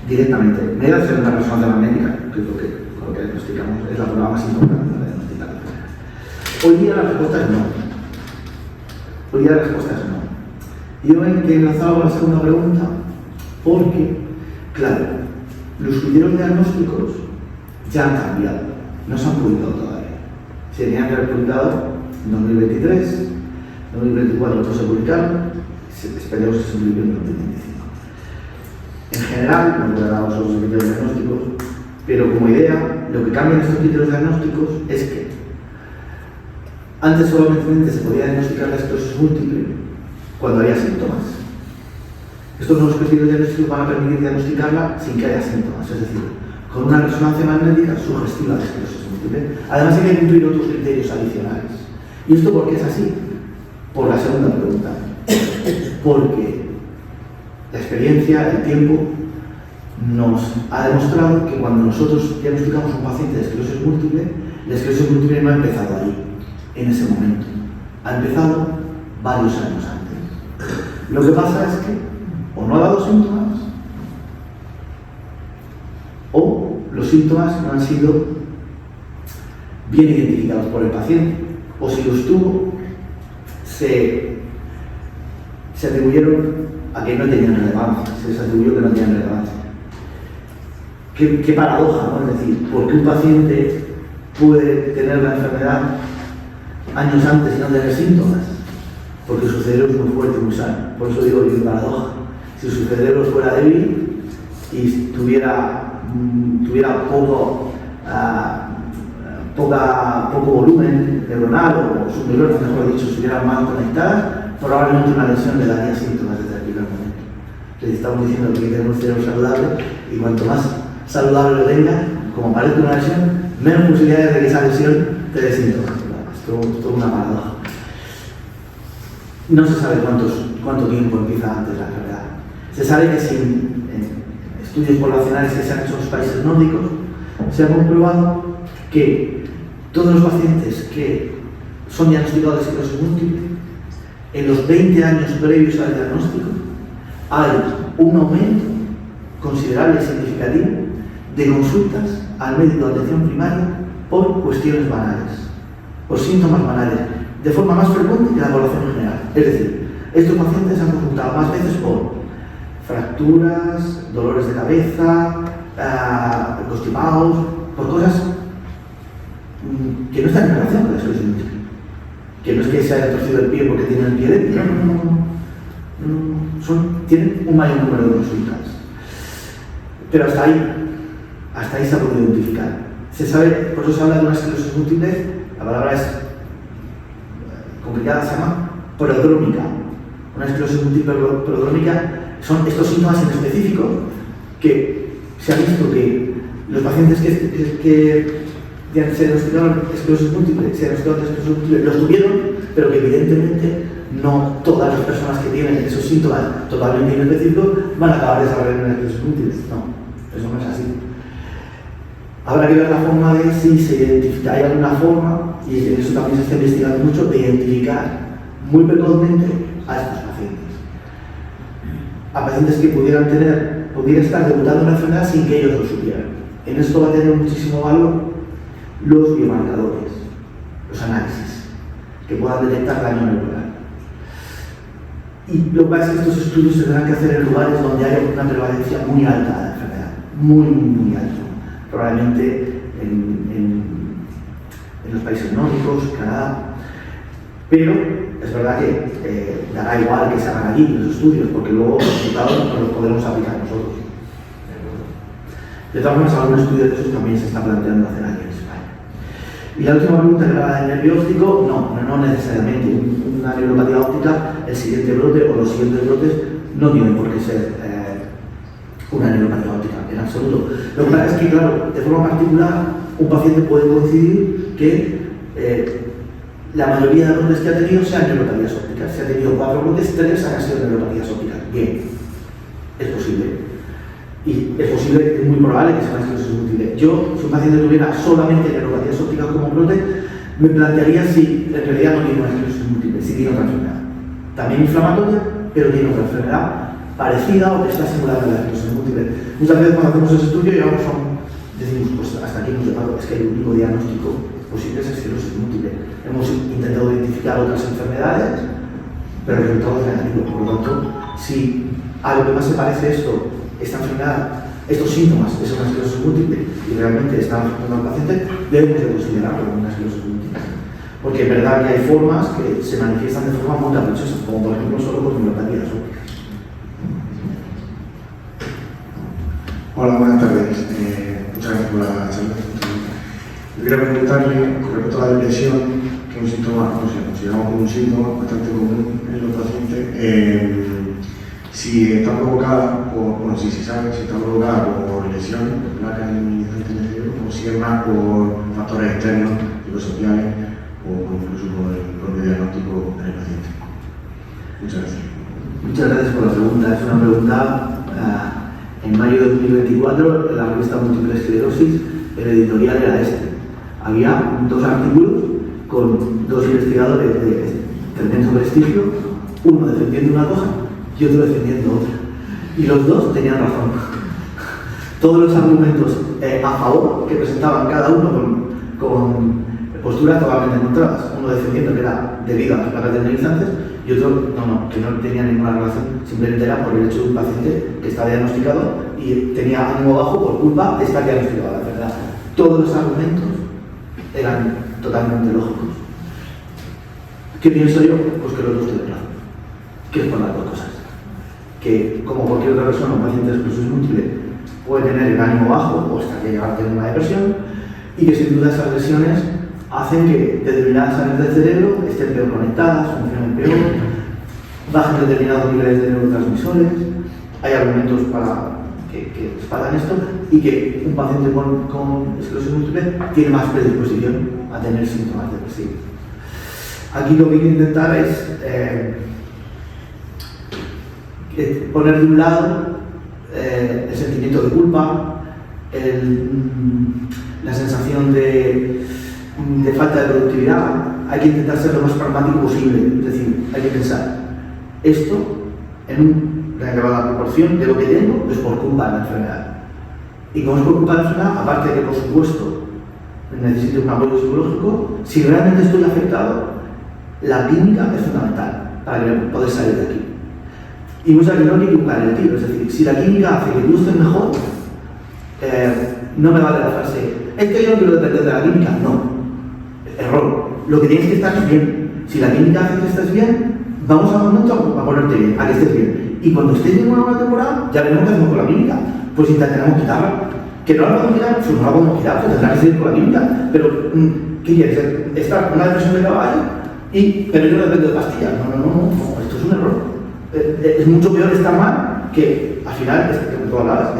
Speaker 2: directamente, ¿me debe hacer una resonancia magnética? Que es lo que diagnosticamos, es la prueba más importante para diagnosticar. Hoy día la respuesta es no. Hoy día la respuesta es no. Yo, en que enlazado con la segunda pregunta, Porque, claro, los criterios diagnósticos ya han cambiado, no se han publicado todavía. Se tenían que haber publicado en 2023, en 2024 otros se publicaron, esperemos que se publiquen en 2025. En general, no podemos hablar sobre los criterios diagnósticos, pero como idea, lo que cambian estos criterios diagnósticos es que antes solamente se podía diagnosticar la esclerosis múltiple cuando había síntomas. Estos nuevos criterios diagnósticos van a permitir diagnosticarla sin que haya síntomas, es decir, con una resonancia magnética sugestiva de esclerosis múltiple. Además hay que cumplir otros criterios adicionales. ¿Y esto por qué es así? Por la segunda pregunta. Porque la experiencia, el tiempo, nos ha demostrado que cuando nosotros diagnosticamos a un paciente de esclerosis múltiple, la esclerosis múltiple no ha empezado ahí, en ese momento. Ha empezado varios años antes. Lo que pasa es que o no ha dado síntomas, o los síntomas no han sido bien identificados por el paciente, o si los tuvo, se atribuyeron a que no tenían relevancia, se les atribuyó que no tenían relevancia. Qué paradoja, ¿no? Es decir, ¿por qué un paciente puede tener la enfermedad años antes y no tener síntomas? Porque su cerebro es muy fuerte y muy sano. Por eso digo que es paradoja. Si su cerebro fuera débil y tuviera poco volumen neuronal, o sus neuronas, mejor dicho, estuvieran mal conectadas, probablemente una lesión le daría síntomas desde el primer momento. Les estamos diciendo que tenemos un cerebro saludable y cuanto más saludable lo tenga, como parece una lesión, menos posibilidades de que esa lesión te dé síntomas. Esto es una paradoja. No se sabe cuánto tiempo empieza antes la enfermedad. Se sabe que sin estudios poblacionales que se han hecho en los países nórdicos, se ha comprobado que todos los pacientes que son diagnosticados de esclerosis múltiple, en los 20 años previos al diagnóstico, hay un aumento considerable y significativo de consultas al médico de atención primaria por cuestiones banales, por síntomas banales, de forma más frecuente que la población en general. Es decir, estos pacientes han consultado más veces por fracturas, dolores de cabeza, constipados, por cosas que no están en relación con la esclerosis múltiple. Que no es que se haya torcido el pie porque tienen el pie débil, tienen un mayor número de consultas. Pero hasta ahí se ha podido identificar. Se sabe, por eso se habla de una esclerosis múltiple, la palabra es complicada, se llama prodrómica. Una esclerosis múltiple prodrómica son estos síntomas en específico que se ha visto que los pacientes que se diagnosticaron esclerosis múltiple, los tuvieron, pero que evidentemente no todas las personas que tienen esos síntomas totalmente inespecíficos van a acabar desarrollando una esclerosis múltiple. No, eso no es así. Habrá que ver la forma de si se identifica, hay alguna forma, y eso también se está investigando mucho, de identificar muy precozmente a estos pacientes. A pacientes que pudiera estar debutando una enfermedad sin que ellos lo supieran. En esto va a tener muchísimo valor los biomarcadores, los análisis, que puedan detectar daño neuronal. Y lo que pasa es que estos estudios se tendrán que hacer en lugares donde haya una prevalencia muy alta de la enfermedad, muy alta. Probablemente en los países nórdicos, Canadá, pero es verdad que dará igual que se hagan allí los estudios, porque luego los resultados no los podemos aplicar nosotros. De todas formas, algún estudio de esos también se está planteando hacer aquí en España. Y la última pregunta, que era del nervio óptico, no necesariamente. Una neuropatía óptica, el siguiente brote o los siguientes brotes no tienen por qué ser una neuropatía óptica, en absoluto. Lo que pasa es que, claro, de forma particular, un paciente puede coincidir que la mayoría de brotes que ha tenido sean neuropatías ópticas. Si ha tenido 4 brotes, 3 han sido neuropatías ópticas. Bien, es posible. Y es posible, es muy probable que sea una esclerosis múltiple. Yo, si un paciente tuviera solamente neuropatías ópticas como brote, me plantearía si en realidad no tiene una esclerosis múltiple, si tiene otra enfermedad. También inflamatoria, pero tiene otra enfermedad parecida o que está simulada en la esclerosis múltiple. Muchas veces cuando hacemos ese estudio decimos, pues hasta aquí hemos llegado, es que el único diagnóstico posible es esclerosis múltiple. Hemos intentado identificar otras enfermedades, pero el resultado es negativo. Por lo tanto, si a lo que más se parece esta enfermedad, estos síntomas, es una esclerosis múltiple y realmente está afectando al paciente, debemos de considerarlo como una esclerosis múltiple. Porque es verdad que hay formas que se manifiestan de forma muy caprichosa, como por ejemplo solo por neuropatías ópticas.
Speaker 5: Hola, buenas tardes. Muchas gracias por la charla. Yo quería preguntarle con respecto a la depresión, que es un síntoma, no sé, consideramos como un síntoma bastante común en los pacientes, si está provocada por, bueno, si se sabe si está provocada por lesiones, por placas inmunizantes en el cerebro, o si es más por factores externos, psicosociales, o incluso por el propio diagnóstico del paciente. Muchas gracias.
Speaker 2: Muchas gracias por la pregunta. Es una pregunta. En mayo de 2024, en la revista Múltiple Esclerosis, el editorial era este. Había 2 artículos con 2 investigadores de tremendo prestigio, uno defendiendo una cosa y otro defendiendo otra. Y los 2 tenían razón. Todos los argumentos a favor que presentaban cada uno con posturas totalmente encontradas. Uno defendiendo que era debido a las placas desmineralizantes y otro que no tenía ninguna relación, simplemente era por el hecho de un paciente que estaba diagnosticado y tenía ánimo bajo por culpa de estar diagnosticado, la verdad. Todos los argumentos eran totalmente lógicos. ¿Qué pienso yo? Pues que los 2 tienen razón, que es por las 2 cosas. Que como cualquier otra persona, un paciente de esclerosis múltiple puede tener el ánimo bajo o hasta que llegar a tener una depresión, y que sin duda esas lesiones hacen que determinadas áreas del cerebro estén peor conectadas, funcionen peor, bajen determinados niveles de neurotransmisores. Hay argumentos que respaldan esto, y que un paciente con esclerosis múltiple tiene más predisposición a tener síntomas depresivos. Aquí lo que hay que intentar es poner de un lado el sentimiento de culpa, la sensación de falta de productividad. Hay que intentar ser lo más pragmático posible, es decir, hay que pensar esto en una elevada proporción de lo que tengo es por culpa de la enfermedad. Y como es por culpa de la enfermedad, aparte de que por supuesto necesito un apoyo psicológico, si realmente estoy afectado, la clínica es fundamental para poder salir de aquí. Y muchas veces no hay que buscar el tiro, es decir, si la clínica hace que tú estés mejor, no me vale la frase, es que yo no quiero depender de la clínica. No, error. Lo que tienes que estar es bien. Si la clínica hace que estés bien, vamos a un momento a ponerte bien, a que estés bien. Y cuando estés bien una temporada, ya veremos qué hacemos con la clínica. Pues intentaremos quitarla. Que no la podemos quitar, pues no la podemos quitar, pues tendrá que seguir con la clínica. Pero, ¿qué quieres? Estar una depresión de caballo, pero yo no dependo de pastillas. No, esto es un error. Es mucho peor estar mal que al final, es que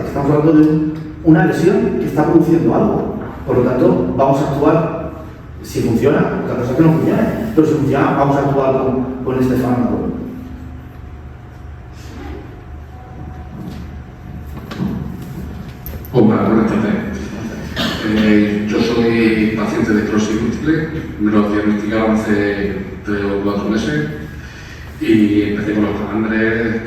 Speaker 2: estamos hablando de una lesión que está produciendo algo. Por lo tanto, vamos a actuar. Si funciona, otra cosa que no funcione, pero si funciona, vamos a actuar con este fármaco.
Speaker 6: Hola, buenas tardes. Yo soy paciente de esclerosis múltiple, me lo diagnosticaron hace 3 o 4 meses y empecé con los calambres,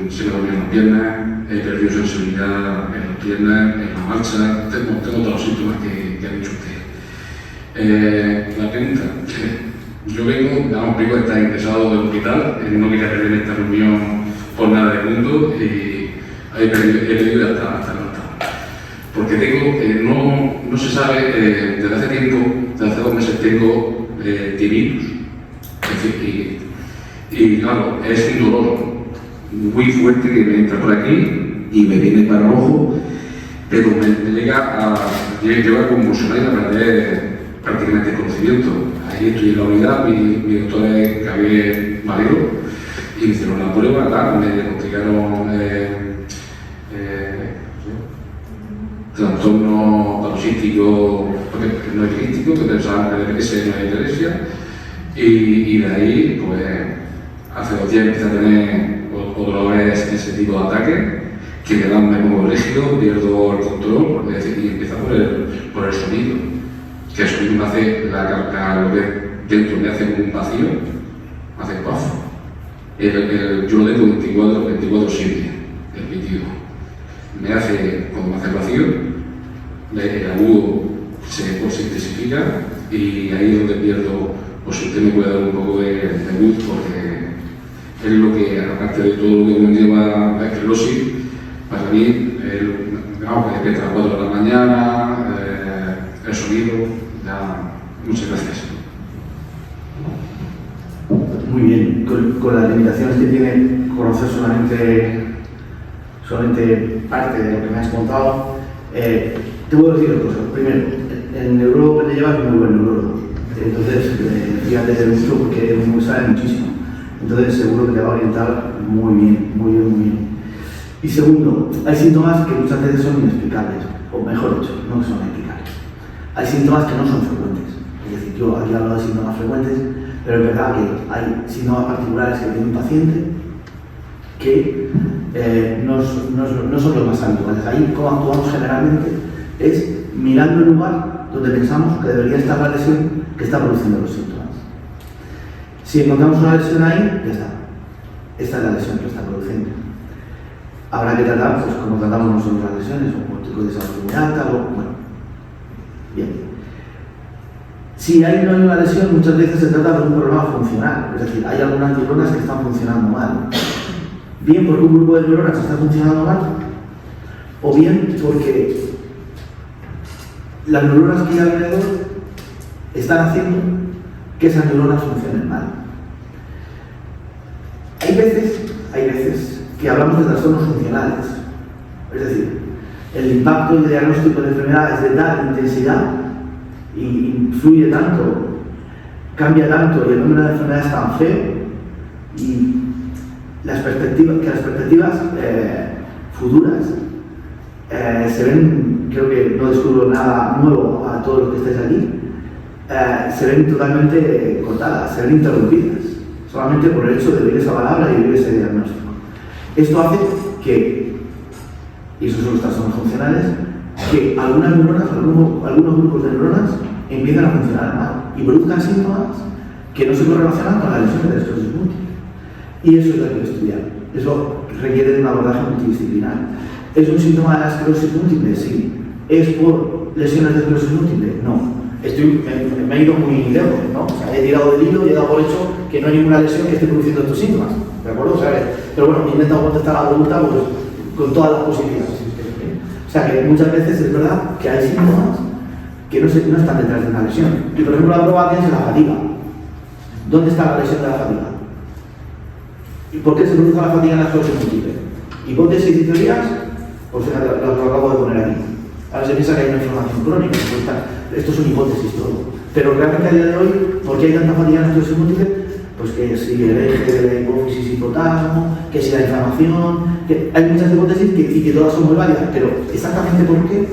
Speaker 6: se me dormían las piernas, he perdido sensibilidad en las piernas, en la marcha, tengo todos los síntomas que han dicho ustedes. La pregunta, yo vengo, primero está ingresado del hospital, no quería perder esta reunión por nada del mundo y he perdido hasta el hospital. Porque tengo, no se sabe, desde hace tiempo, desde hace 2 meses tengo tinnitus. Y claro, es un dolor muy fuerte que me entra por aquí y me viene para abajo, pero me llega a convulsionar y a perder prácticamente el conocimiento. Ahí estoy en la unidad, mi doctor es Javier Valero, y me hicieron la prueba, me diagnosticaron trastorno paroxístico, no epiléptico, que pensaban que era EPS, no es epilepsia, y de ahí, pues, hace 2 días empecé a tener otra vez ese tipo de ataque, que me dan, me pongo rígido, pierdo el control, y empieza por el sonido, que el sonido me hace, lo que dentro me hace un vacío, me hace paf. Yo lo tengo 24/7, el pitido. Me hace, cuando me hace el vacío, el agudo se intensifica y ahí es donde pierdo, pues usted me puede dar un poco de luz porque que es lo que, aparte de todo lo que conlleva la esclerosis, para mí, digamos que despierta a las 4 de la mañana, el sonido, ya, muchas gracias.
Speaker 2: Muy bien, con las limitaciones que tiene conocer solamente parte de lo que me has contado, te voy a decir dos cosas. Primero, el neurólogo que te llevas es muy buen neurólogo, entonces fíjate de mucho porque sabe muchísimo, entonces seguro que te va a orientar muy bien. Y segundo, hay síntomas que muchas veces son inexplicables, o mejor dicho, no que son inexplicables. Hay síntomas que no son frecuentes, es decir, yo aquí hablo de síntomas frecuentes, pero es verdad que hay síntomas particulares que tiene un paciente que no son los más habituales. Ahí, como actuamos generalmente, es mirando el lugar donde pensamos que debería estar la lesión que está produciendo los síntomas. Si encontramos una lesión ahí, ya está. Esta es la lesión que está produciendo. Habrá que tratar, pues como tratamos nosotros las lesiones, o cortico de salud muy alta, o bueno. Bien. Si no hay una lesión, muchas veces se trata de un problema funcional, es decir, hay algunas neuronas que están funcionando mal. Bien porque un grupo de neuronas está funcionando mal, o bien porque las neuronas que hay alrededor están haciendo que esas neuronas funcionen mal. Hay veces que hablamos de trastornos funcionales, es decir, el impacto del diagnóstico de enfermedad es de tal intensidad y influye tanto, cambia tanto y el número de enfermedades es tan feo y las perspectivas futuras se ven, creo que no descubro nada nuevo a todos los que estáis aquí, se ven totalmente cortadas, se ven interrumpidas, solamente por el hecho de oír esa palabra y oír ese diagnóstico. Esto hace que, y esos son los trastornos funcionales, que algunas neuronas, algunos grupos de neuronas empiezan a funcionar mal y produzcan síntomas que no se correlacionan con la lesión de la esclerosis múltiple. Y eso es lo que hay que estudiar. Eso requiere de un abordaje multidisciplinar. ¿Es un síntoma de la esclerosis múltiple? Sí. ¿Es por lesiones de esclerosis múltiple? No. Me he ido muy lejos, ¿no? O sea, he tirado del hilo y he dado por hecho que no hay ninguna lesión que esté produciendo estos síntomas. ¿De acuerdo? O sea, pero bueno, he intentado contestar la pregunta pues, con todas las posibilidades. O sea, que muchas veces es verdad que hay síntomas que no están detrás de una lesión. Y por ejemplo, la prueba tienes la fatiga. ¿Dónde está la lesión de la fatiga? ¿Y por qué se produce la fatiga en la esclerosis múltiple? Hipótesis y teorías, pues lo acabo de poner aquí. Ahora se piensa que hay una inflamación crónica, pues esto son hipótesis todo. Pero realmente a día de hoy, ¿por qué hay tanta fatiga en la esclerosis múltiple? Pues que si el eje de la hipófisis hipotálamo, que si la inflamación, que hay muchas hipótesis y que todas son muy válidas, pero exactamente por qué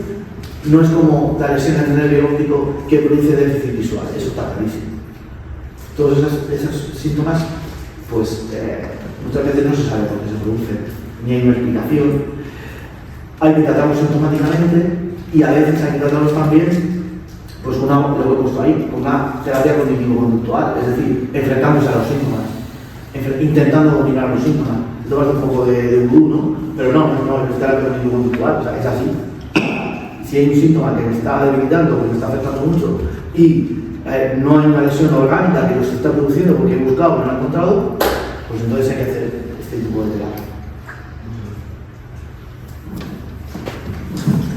Speaker 2: no es como la lesión del nervio óptico que produce déficit visual, eso está clarísimo. Todos esos síntomas, pues muchas veces no se sabe por qué se producen, ni hay una explicación. Hay que tratarlos sintomáticamente y a veces hay que tratarlos también, pues lo que he puesto ahí, con una terapia cognitivo-conductual, es decir, enfrentándose a los síntomas, intentando dominar los síntomas. Esto va a ser un poco de vudú, ¿no? Pero no es terapia cognitivo-conductual, o sea, es así. Si hay un síntoma que me está debilitando, que me está afectando mucho y no hay una lesión orgánica que los está produciendo porque he buscado pero no he encontrado, pues entonces hay que hacer este tipo de terapia.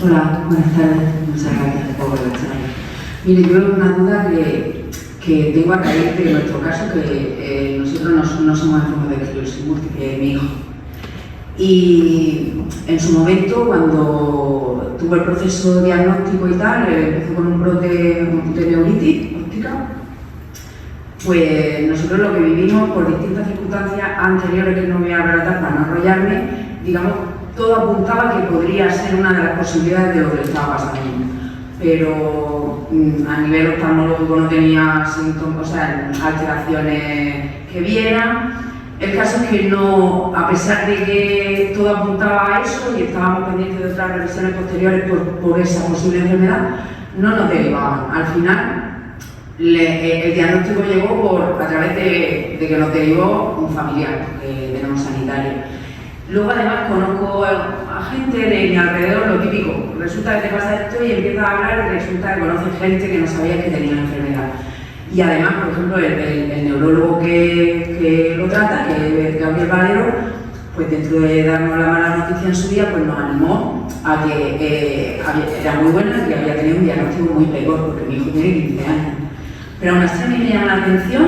Speaker 1: Hola, buenas tardes. Muchas gracias por la charla. Mire, yo una duda que tengo a raíz de nuestro caso, que nosotros no somos enfermos de esclerosis múltiple, mi hijo. Y en su momento, cuando tuvo el proceso diagnóstico y tal, empezó con un brote de neuritis óptica, pues nosotros lo que vivimos por distintas circunstancias anteriores, que no voy a relatar para no enrollarme, digamos, todo apuntaba que podría ser una de las posibilidades de lo que le estaba pasando. Pero a nivel oftalmológico no tenía síntomas, o sea, alteraciones que vieran. El caso es que no, a pesar de que todo apuntaba a eso y estábamos pendientes de otras revisiones posteriores por esa posible enfermedad, no nos derivaban. Al final, el diagnóstico llegó a través de que nos derivó un familiar que tenemos sanitario. Luego además conozco a gente de mi alrededor, lo típico, resulta que te pasa esto y empiezas a hablar y resulta que conoces gente que no sabía que tenía la enfermedad.
Speaker 7: Y además, por ejemplo, el neurólogo que lo trata, que es Gabriel Valero, pues dentro de darnos la mala noticia en su día, pues nos animó a que era muy buena y había tenido un diagnóstico muy precoz, porque mi hijo tiene 15 años. Pero aún así a mí me llama la atención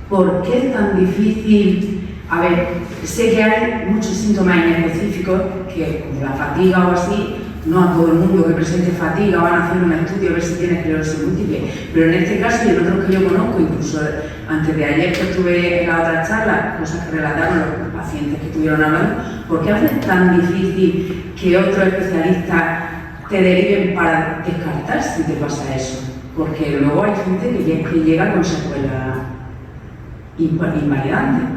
Speaker 7: por qué es tan difícil. A ver, sé que hay muchos síntomas inespecíficos, que como la fatiga o así, no a todo el mundo que presente fatiga van a hacer un estudio a ver si tiene esclerosis múltiple, pero en este caso y en otros que yo conozco, incluso antes de ayer que estuve en la otra charla, cosas que relataron los pacientes que estuvieron hablando, ¿por qué hace tan difícil que otros especialistas te deriven para descartar si te pasa eso? Porque luego hay gente que llega con secuelas invalidantes.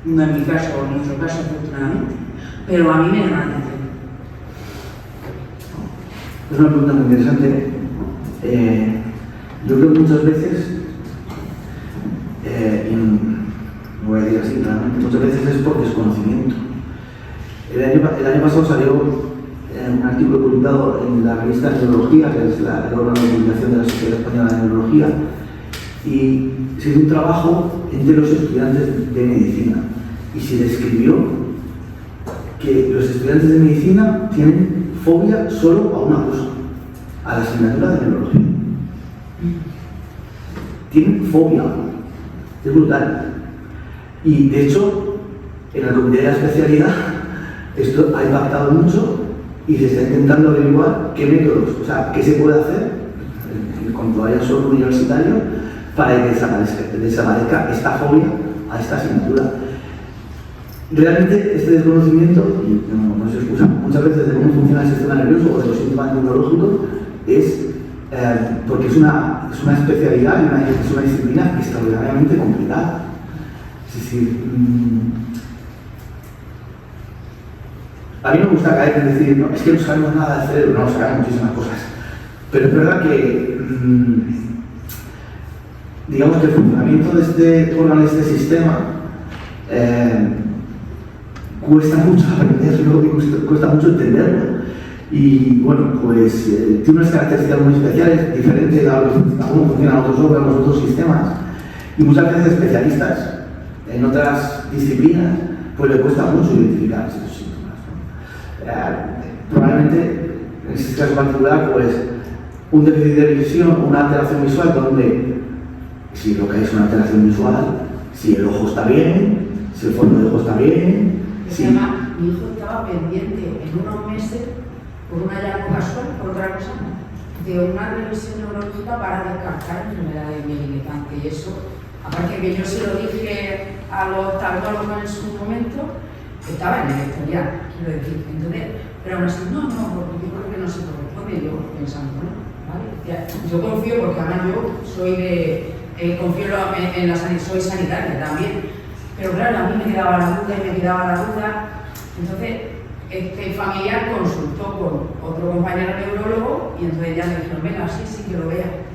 Speaker 7: No en mi caso, o en nuestro caso, afortunadamente, pero a mí me llama la atención.
Speaker 8: Es una pregunta muy interesante. Yo creo que muchas veces, no voy a decir así claramente, muchas veces es por desconocimiento. El año pasado salió un artículo publicado en la revista Neurología, que es el órgano de publicación de la Sociedad Española de Neurología, y se hizo un trabajo entre los estudiantes de medicina y se describió que los estudiantes de medicina tienen fobia solo a una cosa, a la asignatura de neurología. Tienen fobia, es brutal. Y de hecho, en el comité de la especialidad, esto ha impactado mucho y se está intentando averiguar qué métodos, o sea, qué se puede hacer cuando haya solo universitario para que desaparezca esta fobia a esta asignatura. Realmente este desconocimiento, y no se excusa muchas veces de cómo funciona el sistema nervioso o de los síntomas neurológicos, es porque es una especialidad y es una disciplina extraordinariamente complicada. Es decir, a mí me gusta caer en decir, no, es que no sabemos nada del cerebro, no, sabemos muchísimas cosas, pero es verdad que digamos que el funcionamiento de este órgano, de este sistema, cuesta mucho aprenderlo y cuesta mucho entenderlo. Y bueno, pues tiene unas características muy especiales, diferentes a cómo funcionan otros órganos, otros sistemas. Y muchas veces especialistas en otras disciplinas, pues le cuesta mucho identificar estos síntomas, ¿no? Probablemente, en este caso particular, pues un déficit de visión, una alteración visual donde, si lo que hay es una alteración visual, si el ojo está bien, si el fondo del ojo está bien.
Speaker 7: Sí. Mi hijo estaba pendiente en unos meses, por una hallazgo casual, por otra cosa, de una revisión neurológica para descartar enfermedades mielinitantes. Y eso, aparte que yo se lo dije a los oftalmólogos en su momento, estaba en el historial, quiero decir. Entonces, pero aún así, no, porque yo creo que no se corresponde. Yo pensando, bueno, ¿vale? Ya, yo confío, porque además yo soy confío en la sanidad, soy sanitaria también. Pero claro, a mí me quedaba la duda y me quedaba la duda. Entonces, este familiar consultó con otro compañero neurólogo y entonces ya me dijeron, venga, sí que lo vea.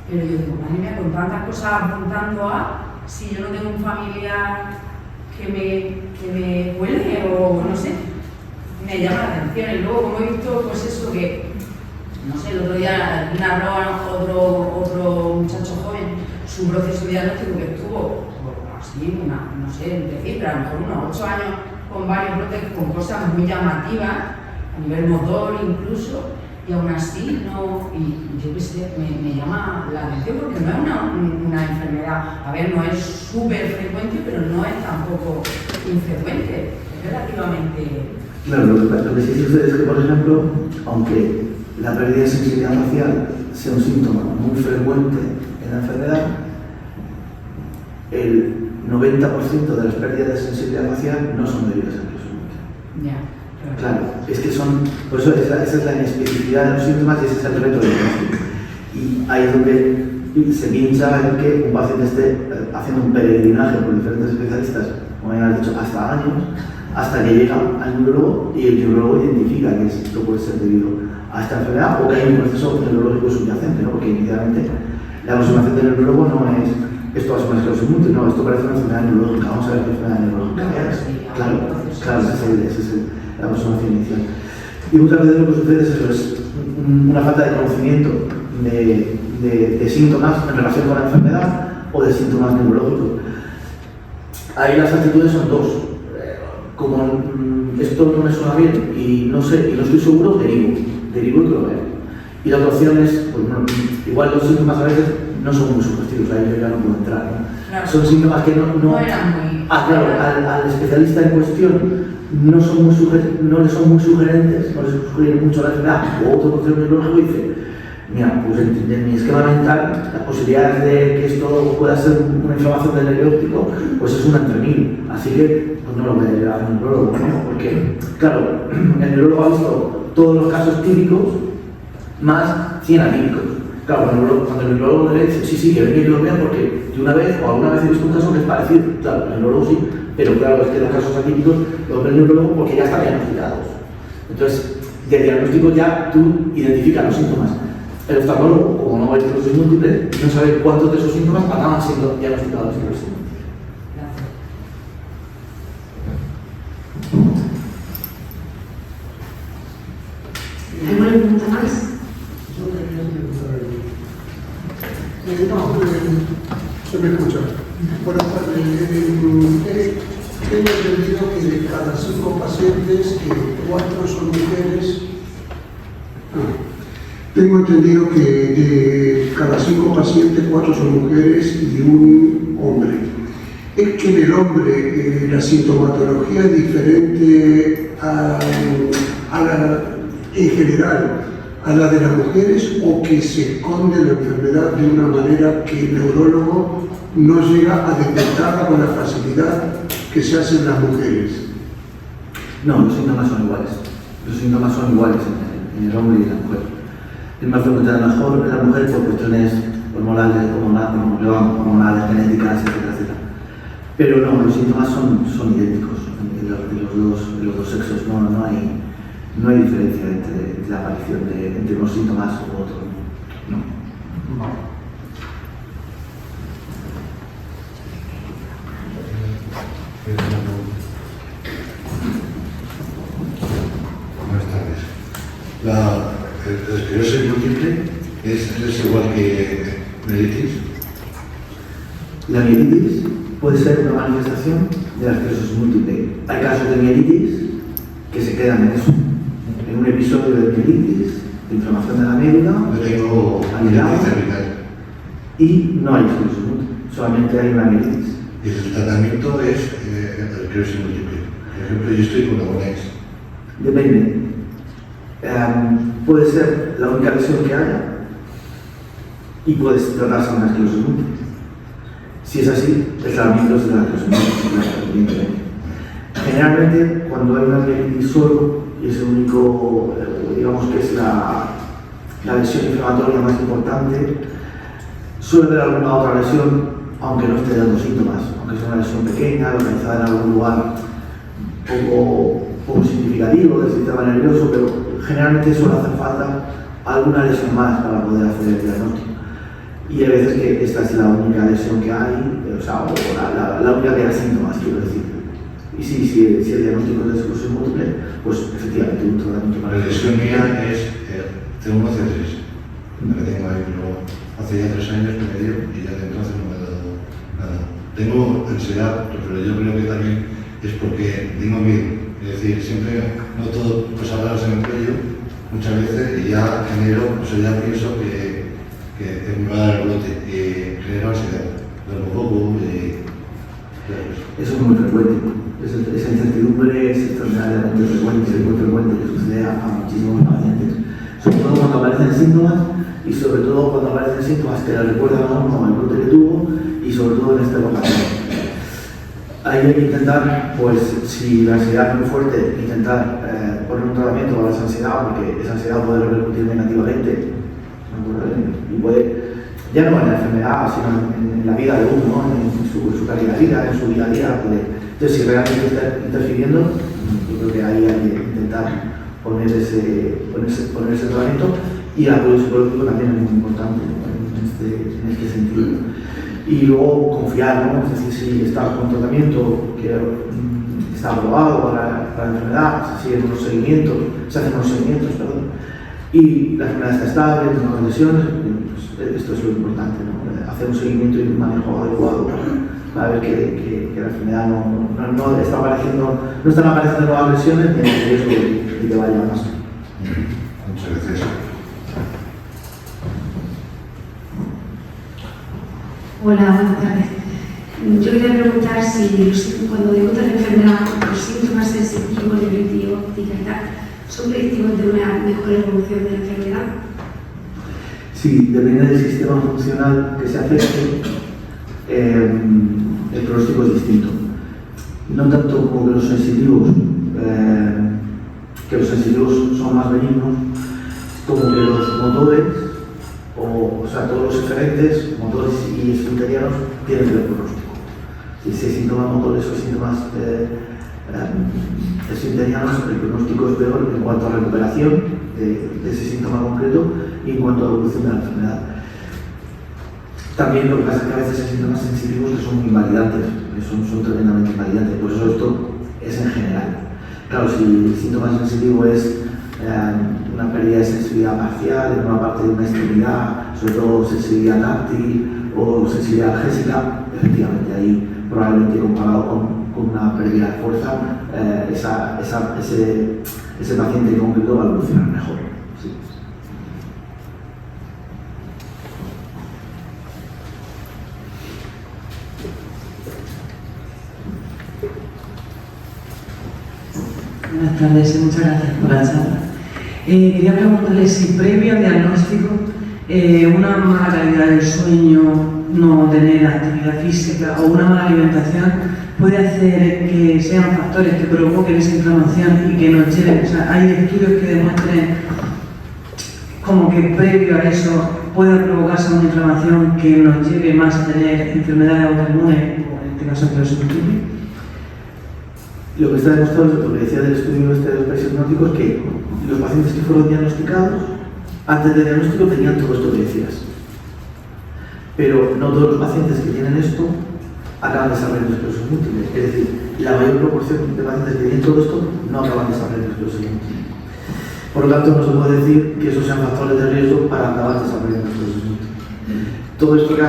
Speaker 7: Pero yo digo, madre mía, con tantas cosas apuntando a, si yo no tengo un familiar que me cuele o no sé, me llama la atención. Y luego, como he visto, pues eso que, no sé, el otro día narró otro muchacho joven su proceso diagnóstico que estuvo así, no sé, decir, pero a lo mejor unos 8 años con varios brotes, con cosas muy llamativas, a nivel motor incluso, y aún así no, y yo qué sé, me llama la atención porque no es una enfermedad, a ver, no es súper frecuente, pero no es tampoco infrecuente, es relativamente...
Speaker 8: Claro, lo que sí sucede es que, por ejemplo, aunque la pérdida de sensibilidad facial sea un síntoma muy frecuente en la enfermedad, el 90% de las pérdidas de sensibilidad facial no son debidas a eso. Claro, es que son, por eso esa es la inespecificidad de los síntomas y ese es el reto del diagnóstico. Y ahí es donde se pincha en que un paciente esté haciendo un peregrinaje por diferentes especialistas, como ya has dicho, hasta años, hasta que llega al neurólogo y el neurólogo identifica que esto puede ser debido a esta enfermedad o que hay un proceso neurológico subyacente, ¿no? Porque inicialmente la aproximación del neurólogo no es esto va a ser una esclerosis múltiple, no, esto parece una enfermedad neurológica, vamos a ver qué enfermedad neurológica es. Claro, esa es la aproximación inicial. Y muchas veces lo que sucede es eso, es una falta de conocimiento de síntomas en relación con la enfermedad o de síntomas neurológicos. Ahí las actitudes son dos. Como esto no me suena bien y no sé, y no estoy seguro, derivo y que lo veo. Y la otra opción es, pues, bueno, igual los síntomas a veces no son muy sugestivos, ahí yo ya no puedo entrar, ¿no?
Speaker 7: Claro.
Speaker 8: Son síntomas que no
Speaker 7: eran muy...
Speaker 8: claro, al especialista en cuestión no le son muy sugerentes, no le sugieren mucho la enfermedad o otro proceso neurológico y dice, mira, pues en mi esquema mental las posibilidades de que esto pueda ser una inflamación del nervio óptico pues es una entre 1000, así que pues no lo voy a llevar al neurólogo, ¿no? Porque claro, el neurólogo ha visto todos los casos típicos más 100 atípicos. Claro, cuando el neurólogo le dice, sí, que venga y lo vea porque de una vez o alguna vez he visto un caso que es parecido, claro, el neurólogo sí, pero claro, es que los casos atípicos los ve el neurólogo porque ya están diagnosticados. Entonces, de diagnóstico ya tú identificas los síntomas. El oftalmólogo, como no hay esclerosis múltiple, no sabe cuántos de esos síntomas acaban siendo diagnosticados de esclerosis múltiple.
Speaker 4: ¿Alguna pregunta más?
Speaker 9: Se me escucha. Buenas tardes. Tengo entendido que de cada 5 pacientes, 4 son mujeres. Tengo entendido que de cada 5 pacientes, 4 son mujeres y un hombre. ¿Es que en el hombre la sintomatología es diferente en general a la de las mujeres o que se esconde la enfermedad de una manera que el neurólogo no llega a detectarla con la facilidad que se hace en las mujeres?
Speaker 8: No, los síntomas son iguales. Los síntomas son iguales en el hombre y en la mujer. Es más frecuente mejor en la mujer por cuestiones hormonales, genéticas, etcétera. Pero no, los síntomas son idénticos en los dos sexos. No hay diferencia entre la aparición entre unos síntomas u otros. No.
Speaker 10: Buenas tardes. La esclerosis múltiple es igual que mielitis.
Speaker 8: La mielitis puede ser una manifestación de la esclerosis múltiple. Hay casos de mielitis que se quedan en eso, en un episodio de mielitis, de inflamación de la médula,
Speaker 10: Yo tengo mielitis cervical.
Speaker 8: y no hay esclerosis múltiple, solamente hay una mielitis.
Speaker 10: Y el tratamiento es esclerosis múltiple. Por ejemplo, yo estoy con Ogonex.
Speaker 8: Depende. Puede ser la única lesión que haya y puede tratarse una esclerosis múltiple. Si es así, el tratamiento es de la esclerosis múltiple, evidentemente. Generalmente, cuando hay una mielitis solo, y es el único, digamos que es la lesión inflamatoria más importante, suele haber alguna otra lesión, aunque no esté dando síntomas, aunque sea una lesión pequeña, localizada en algún lugar poco significativo del sistema nervioso, pero generalmente suele hacer falta alguna lesión más para poder hacer el diagnóstico. Y hay veces que esta es la única lesión que hay, o sea, la única que da síntomas, quiero decir. Y si el diagnóstico es de esclerosis múltiple, pues efectivamente un tratamiento para
Speaker 10: La lesión mía es T1, C3. La que tengo ahí, pero hace ya 3 años que me dio y ya de entonces no me ha dado nada. Tengo ansiedad, pero yo creo que también es porque tengo miedo. Es decir, siempre noto cosas raras en el cuello muchas veces y ya genero, o sea, ya pienso que me va a dar el brote y genero ansiedad. Duermo poco y...
Speaker 8: Eso es muy frecuente. Esa incertidumbre es extraordinariamente frecuente, es muy frecuente que sucede a muchísimos pacientes. Sobre todo cuando aparecen síntomas y sobre todo cuando aparecen síntomas que le recuerdan a uno el brote que tuvo y sobre todo en esta ocasión. Ahí hay que intentar, pues si la ansiedad es muy fuerte, intentar poner un tratamiento para esa ansiedad, porque esa ansiedad puede repercutir negativamente y puede, ya no en la enfermedad, sino en la vida de uno, ¿no? en su calidad de vida, en su día a día. Entonces, si realmente está interfiriendo, yo creo que ahí hay que intentar poner ese tratamiento y el apoyo psicológico también es muy importante, ¿no? en este sentido. Y luego confiar, ¿no? Es decir, si está con un tratamiento que está aprobado para la enfermedad, se hacen unos seguimientos, y la enfermedad está estable, no hay lesiones, pues esto es lo importante, ¿no? Hacer un seguimiento y un manejo adecuado para ver que la enfermedad no están apareciendo nuevas lesiones ni hay riesgo de que vaya más.
Speaker 10: Muchas gracias.
Speaker 4: Hola, buenas tardes. Yo quería preguntar si cuando debuta la enfermedad, los síntomas sensitivos, de óptica y tal, ¿son predictivos de una mejor evolución de la enfermedad?
Speaker 8: Sí, depende del sistema funcional que se afecte, el pronóstico es distinto. No tanto como que los sensitivos son más benignos, como que los motores, o sea, todos los eferentes, motores y esfinterianos, tienen el pronóstico. Si hay síntomas motores o síntomas esfinterianos, el pronóstico es peor en cuanto a recuperación de ese síntoma concreto y en cuanto a evolución de la enfermedad. También lo que pasa es que a veces hay síntomas sensitivos que son muy invalidantes, que son tremendamente invalidantes, por eso esto es en general. Claro, si el síntoma sensitivo es una pérdida de sensibilidad parcial en una parte de una extremidad, sobre todo sensibilidad táctil o sensibilidad analgésica, efectivamente ahí probablemente comparado con una pérdida de fuerza, ese paciente concreto va a evolucionar mejor. Sí.
Speaker 1: Buenas tardes y muchas gracias por la charla. Quería preguntarle si previo al diagnóstico una mala calidad del sueño, no tener actividad física o una mala alimentación puede hacer que sean factores que provoquen esa inflamación y que nos lleven, o sea, hay estudios que demuestren como que previo a eso pueda provocarse una inflamación que nos lleve más a tener enfermedades autoinmunes, o en este caso esclerosis múltiple.
Speaker 8: Lo que está demostrado es lo que decía del estudio de los países hipnóticos, que los pacientes que fueron diagnosticados, antes del diagnóstico tenían todo esto que decías. Pero no todos los pacientes que tienen esto acaban desarrollando esclerosis múltiple. Es decir, la mayor proporción de pacientes que tienen todo esto no acaban desarrollando esclerosis múltiple. Por lo tanto, no se puede decir que esos sean factores de riesgo para acabar desarrollando esclerosis múltiple. Todo esto que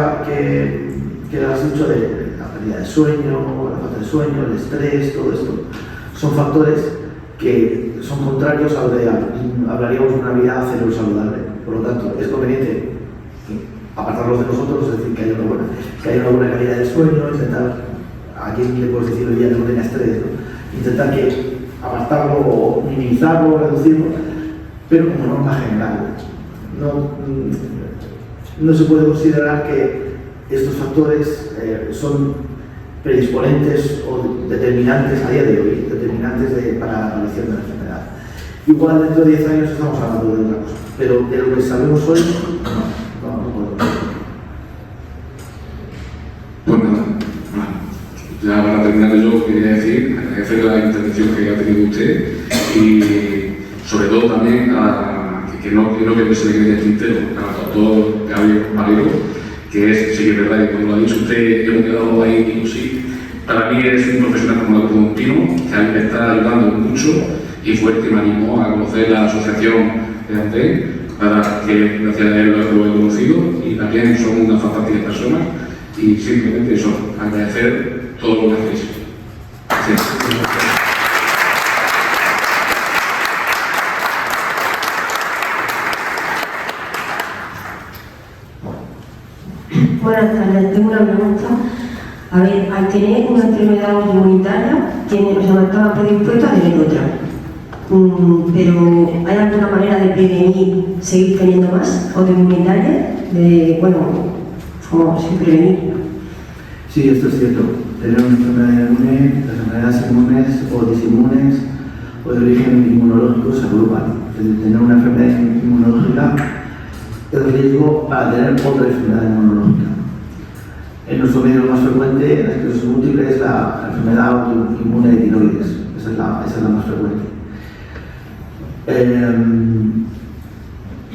Speaker 8: has dicho de la pérdida de sueño, la falta de sueño, el estrés, todo esto, son factores que son contrarios a lo de hablaríamos de una vida cero saludable. Por lo tanto, es conveniente apartarlos de nosotros, es decir, que haya una buena calidad de sueño, intentar, a quien le puedes decir hoy día que no tenga estrés, ¿no? Intentar que apartarlo o minimizarlo, reducirlo, pero como norma general. No se puede considerar que estos factores son predisponentes o determinantes a día de hoy, para la aparición de la enfermedad. Igual dentro de 10 años estamos hablando de otra cosa, pero de lo que sabemos hoy, no podemos.
Speaker 6: Pues nada, ya para terminar yo quería decir, agradecer la intervención que ha tenido usted y sobre todo también que no quiero que se le quede el tintero al doctor Gabriel Valero, que es, sí que es verdad que cuando lo ha dicho usted, yo me he quedado ahí digo sí. Para mí es un profesional como un pino, que a mí me está ayudando mucho y fue el que me animó a conocer la asociación de ANTE, para que gracias a él lo he conocido y también son unas fantásticas personas y simplemente eso, agradecer todo lo que hacéis. Gracias.
Speaker 11: Buenas tardes, tengo una pregunta. A ver, al tener una enfermedad inmunitaria, estaba predispuesto a tener otra. Pero ¿hay alguna manera de prevenir seguir teniendo más autoinmunitaria? Como sin prevenir.
Speaker 8: Sí, esto es cierto. Tener una enfermedad inmune, las enfermedades inmunes o disinmunes o de origen inmunológico se agrupan. Es decir, tener una enfermedad inmunológica el riesgo para tener otra enfermedad inmunológica. En nuestro medio lo más frecuente en la esclerosis múltiple es la enfermedad autoinmune de tiroides. Esa es la más frecuente.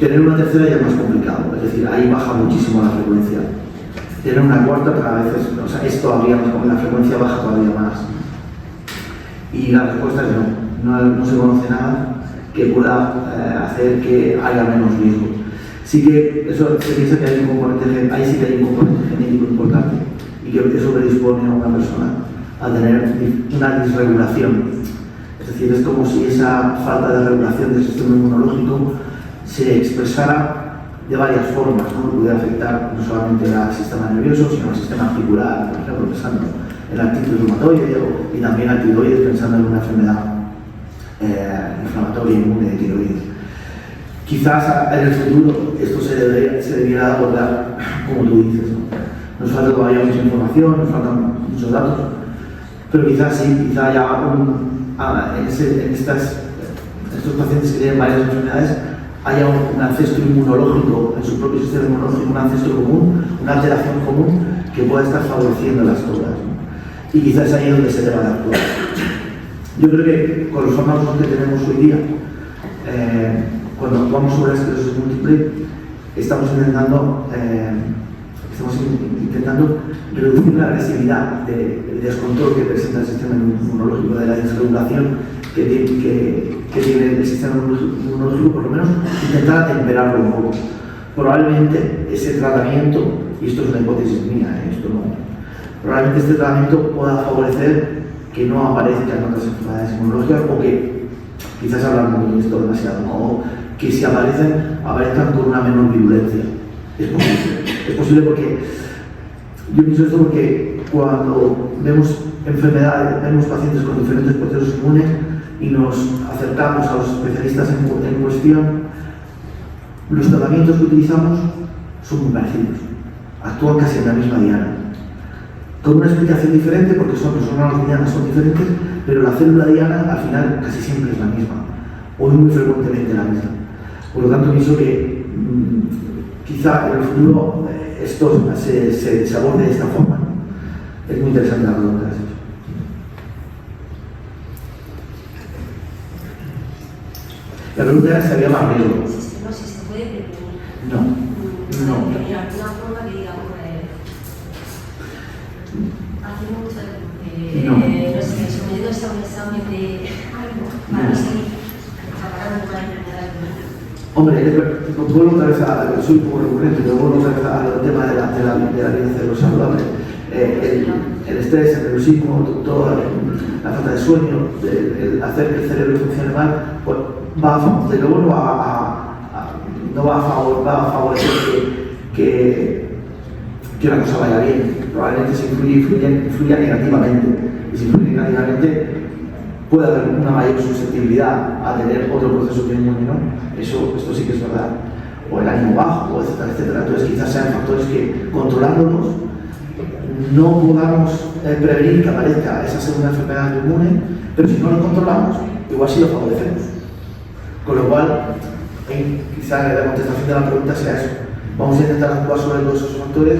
Speaker 8: Tener una tercera ya es más complicado, es decir, ahí baja muchísimo la frecuencia. Tener una cuarta cada vez es todavía más, la frecuencia baja todavía más. Y la respuesta es no se conoce nada que pueda hacer que haya menos riesgo. Sí que eso se piensa que hay un componente, ahí sí que hay un componente genético importante y que eso predispone a una persona a tener una disregulación. Es decir, es como si esa falta de regulación del sistema inmunológico se expresara de varias formas, ¿no? Puede afectar no solamente al sistema nervioso, sino al sistema articular, por ejemplo, pensando en la artritis reumatoide y también al tiroides, pensando en una enfermedad inflamatoria inmune de tiroides. Quizás en el futuro esto se debiera abordar, como tú dices, ¿no? Nos falta todavía mucha información, nos faltan muchos datos, pero quizás sí, quizás haya en estos pacientes que tienen varias enfermedades haya un ancestro inmunológico en su propio sistema inmunológico, un ancestro común, una alteración común que pueda estar favoreciendo las cosas, ¿no? Y quizás ahí es donde se deba de actuar. Yo creo que con los fármacos que tenemos hoy día, cuando actuamos sobre la esclerosis múltiple, estamos intentando reducir la agresividad del descontrol que presenta el sistema inmunológico, de la desregulación que tiene el sistema inmunológico, por lo menos intentar atemperarlo un poco. Probablemente ese tratamiento, y esto es una hipótesis mía, esto no, probablemente este tratamiento pueda favorecer que no aparezcan otras enfermedades inmunológicas o que, quizás hablando de esto demasiado, ¿no? O que si aparezcan con una menor virulencia. Es posible porque yo pienso esto porque cuando vemos enfermedades, vemos pacientes con diferentes procesos inmunes y nos acercamos a los especialistas en cuestión, los tratamientos que utilizamos son muy parecidos, actúan casi en la misma diana, con una explicación diferente porque los órganos dianas son diferentes, pero la célula diana al final casi siempre es la misma, o muy frecuentemente la misma. Por lo tanto, pienso que quizá en el futuro esto se aborde de esta forma, ¿no? Es muy interesante la pregunta que has hecho. La pregunta era si había más riesgo.
Speaker 12: No, si se puede prevenir.
Speaker 8: No.
Speaker 12: Mira, una forma que digamos, hace mucho, no sé, sometidos a un examen de algo para no seguir preparando una enfermedad.
Speaker 8: Hombre, vuelvo otra vez soy un poco recurrente, pero vuelvo otra vez al tema de la vida de los saludables. El estrés, el nerviosismo, toda la falta de sueño, el hacer que el cerebro funcione mal, pues no va a favorecer que una cosa vaya bien. Probablemente se influya negativamente. Y si influye negativamente, puede haber una mayor susceptibilidad a tener otro proceso inmune, ¿no? Esto sí que es verdad. O el ánimo bajo, etcétera, etcétera. Entonces quizás sean factores que, controlándolos, no podamos prevenir que aparezca esa segunda enfermedad inmune, pero si no lo controlamos, igual sí lo favorecemos. Con lo cual, quizá la contestación de la pregunta sea eso. Vamos a intentar actuar sobre todos esos factores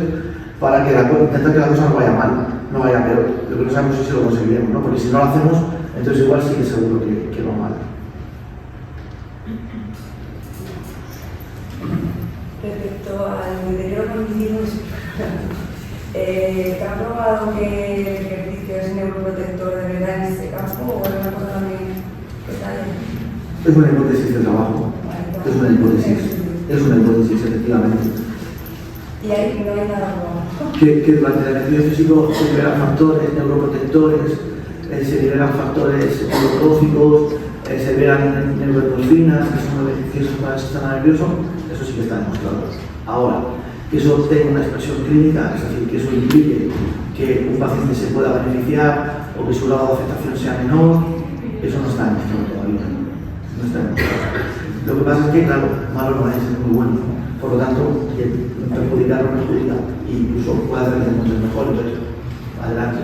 Speaker 8: para intentar que la cosa no vaya mal, no vaya peor. Lo que no sabemos es si lo conseguiremos, ¿no? Porque si no lo hacemos, entonces igual sí que seguro que va mal.
Speaker 13: Respecto al deterioro cognitivo, ¿te han probado que el ejercicio es neuroprotector de verdad en este campo o es una cosa también que está ahí?
Speaker 8: Es una hipótesis de trabajo. Es una hipótesis, efectivamente.
Speaker 13: Y ahí no hay nada probado.
Speaker 8: Que durante el ejercicio físico se liberan factores neuroprotectores, se liberan factores neurotróficos, se liberan neuroendorfinas, que son beneficiosos para el sistema nervioso. Eso sí que está demostrado. Ahora, que eso tenga una expresión clínica, es decir, que eso implique que un paciente se pueda beneficiar o que su grado de afectación sea menor, eso no está demostrado todavía. No está demostrado. Lo que pasa es que, claro, malo no es muy bueno. Por lo tanto, perjudicar o perjudicar, incluso puede hacer que encuentres mejor, pero adelante.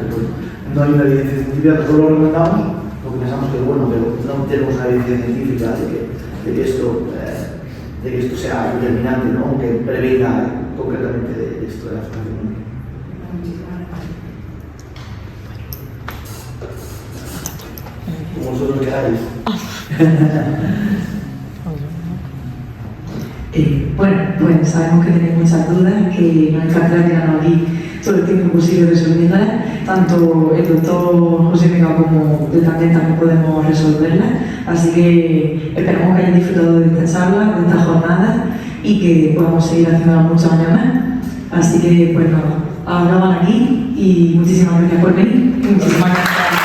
Speaker 8: No hay una evidencia científica, nosotros lo recomendamos porque pensamos que es bueno, pero no tenemos una evidencia científica de que esto sea determinante, ¿no? Que prevenga concretamente de esto de la formación. Como vosotros queráis.
Speaker 1: Bueno, pues sabemos que tenéis muchas dudas, que no hay que aclarar a abrir todo el tiempo posible resolviéndola. Tanto el doctor José Mega como el también podemos resolverla. Así que esperamos que hayan disfrutado de esta charla, de esta jornada y que podamos seguir haciéndola muchos años más. Así que, pues nada, ahora van aquí y muchísimas gracias por venir y muchísimas gracias.